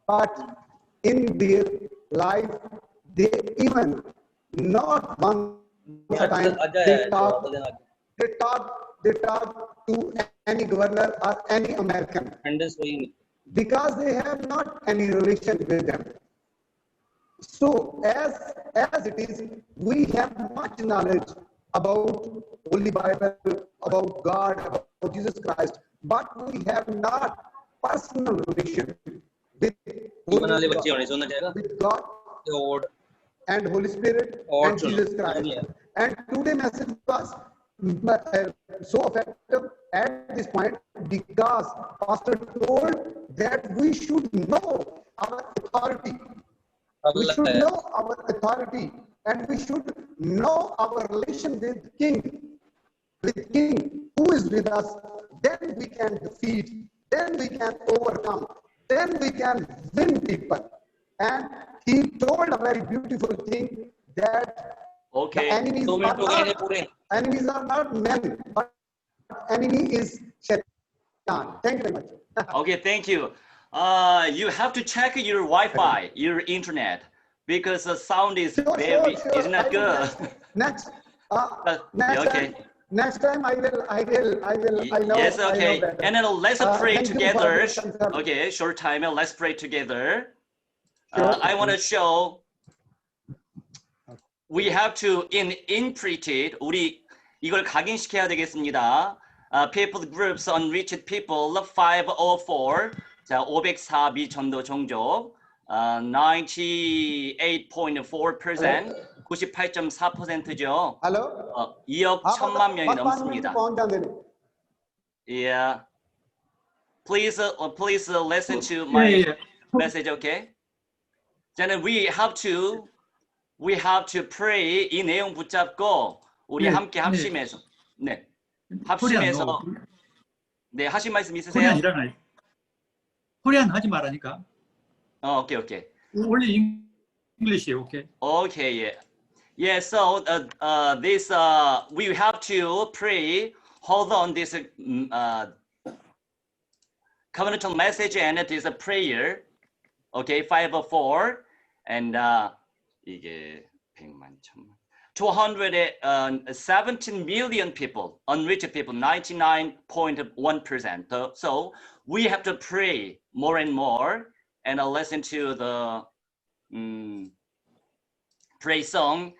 But in their life, they even not one time they talk to any governor or any American because they have not any relation with them. So as it is, we have much knowledge about Holy Bible, about God, about Jesus Christ, but we have not personal relation with God and Holy Spirit and Jesus Christ. And today's message was so effective at this point because Pastor told that we should know our authority. We should know our authority and we should know our relation with King who is with us. Then we can defeat, then we can overcome, then we can win people. And he told a very beautiful thing that Okay. The enemies 2 minute हो गए हैं पूरे enemies are not men, but enemy is Shaitan. Thank you very much. Okay, thank you. You have to check your Wi-Fi, your internet, because the sound is Sure, very, sure, is sure. not I will good. next, Okay. Next time I will. I know. Yes, I okay. know better. And then let's pray Thank you for together. this concern. Okay, short time. Let's pray together. Sure. I want to show. We have to interpret it. 우리 이걸 각인시켜야 되겠습니다. People groups unreached people 504. 자, 504 미전도 종족. 98.4%. 98.4%죠. Hello. 2억 1천만 명이 넘습니다. Yeah. Please listen to my message, okay? 저는 we have to pray. 이 내용 붙잡고 우리 함께 합심해서 네. 합심해서 네, 하신 말씀 있으세요? 코리안 일어나요. 코리안 하지 말라니까. 오케이. Only English, okay? Okay, yeah. Yeah, so this we have to pray. Hold on this covenantal message and it is a prayer. Okay, 504 and 이게 100만 천만 217 million people, unreached people, 99.1%. So we have to pray more and more and listen to the praise song.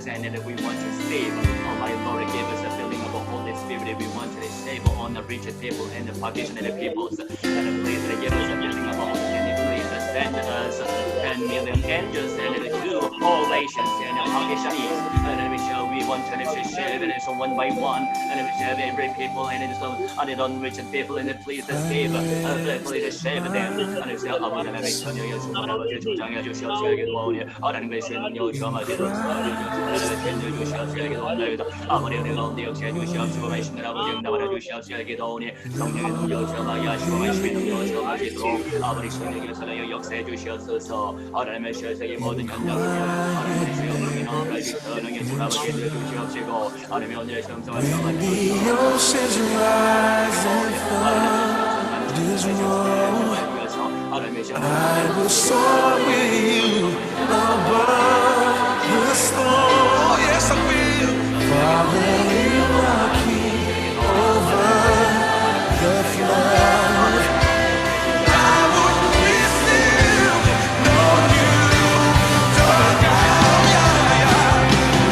And we want to save. Oh my Lord, give us a feeling of the Holy Spirit. We want to save on the rich people and the Pakistani peoples. And please give us a feeling of the Holy Spirit. Please send us 10 million angels and to all nations and Pakistanis. And we want to share it so one by one. And we share every people and so and the unreached people and please save. Please save them. And we say, 아버지 은혜 가운데 역사해 주시옵시고 말씀을 아버지 응답하여 주시옵시고 기도오니 성령의 능력을 야시고 말씀의 능력을 체험하시도록 아버지 성령께서 역사해 주시옵소서. 하나님의 세상의 모든 현장을 하나님의 영광이 나오라 주시옵시고 주 아버지 주시옵시고 하나님의 오늘의 성성을 I will soar with you above the storm. Yes, I will. Father, you are king over the flood. I will be still, know you, dark out.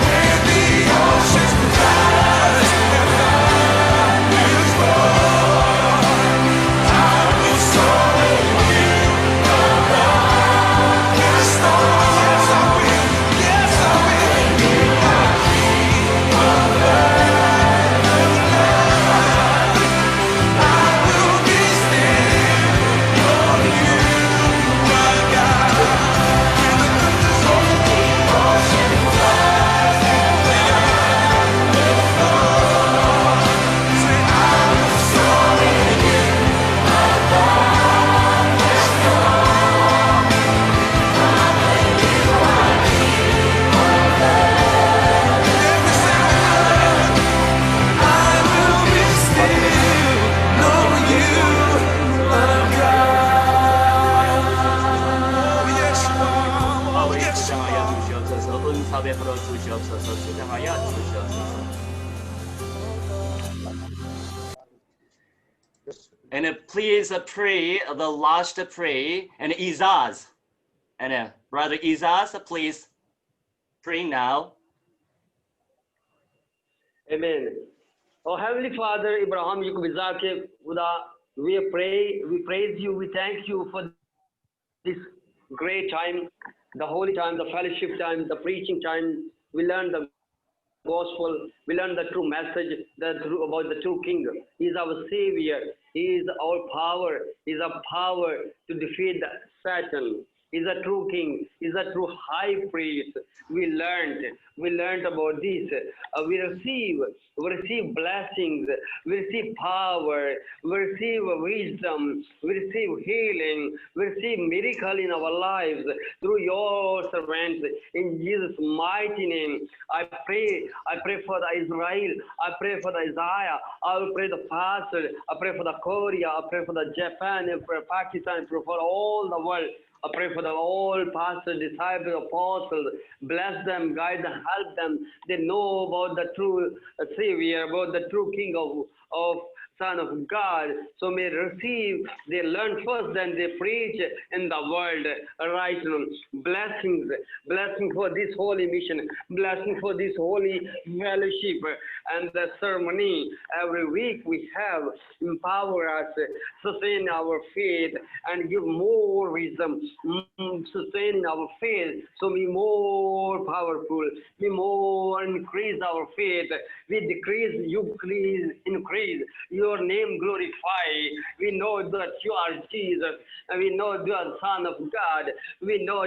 When the oceans rise and thunder roar, I will soar with you above the storm. Yes, I will. Yes, I will. You are king over the flood. I will be still, know you are God. When the thunders roll, the ocean rise and thunder roar. Say, I will soar with you above the storm. You are king over every sound. I will be still, know you are God. Yes, you are. 아버지 Yes, you 주장하여 are. 주시옵소서. 은사 베풀어 주시옵소서. 주장하여 주시옵소서. And please pray the last pray and Izaz. And brother Izaz, please pray now. Amen. Oh Heavenly Father, Abraham Yukubizake, we praise you, we thank you for this great time, the holy time, the fellowship time, the preaching time. We learn the gospel, we learn the true message about the true king. He is our savior, he is our power, he is a power to defeat Satan. He is a true king, he is a true high priest. We learned about this. We receive blessings, we receive power, we receive wisdom, we receive healing, we receive miracle in our lives through your servants. In Jesus' mighty name, I pray for the Israel, I pray for the Isaiah, I will pray the pastor, I pray for the Korea, I pray for the Japan, and for Pakistan, I pray for all the world. I pray for the all pastors, disciples, apostles. Bless them, guide them, help them. They know about the true Savior, about the true King of Son of God. So may they learn first, then they preach in the world right now. Blessings for this holy mission, blessing for this holy fellowship and the ceremony. Every week we have, empower us, sustain our faith and give more wisdom, sustain our faith, so be more powerful, be more increase our faith. We decrease, you increase, your name glorify. We know that you are Jesus, and we know you are the Son of God. We know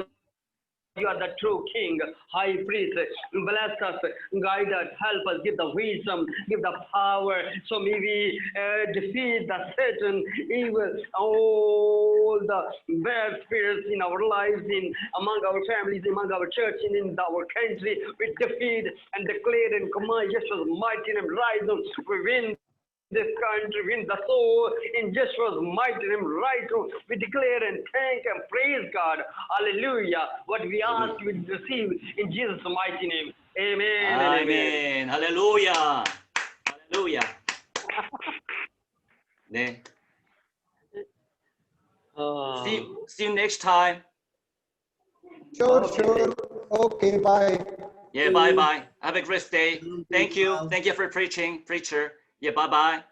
you are the true King, High Priest. Bless us, guide us, help us, give the wisdom, give the power, so may we defeat the Satan, evil, all the bad spirits in our lives, among our families, among our church, in our country. We defeat and declare and command Yeshua's mighty name, rise on. We win this country, win the soul in Yeshua's mighty name, right now. We declare and thank and praise God. Hallelujah. What we ask, we receive in Jesus' mighty name. Amen. And amen. 아멘. 할렐루야. 할렐루야. 네. See you next time. Sure. Okay, bye. Yeah, bye. Have a great day. Thank you. Thank you for preaching, preacher. Yeah, bye.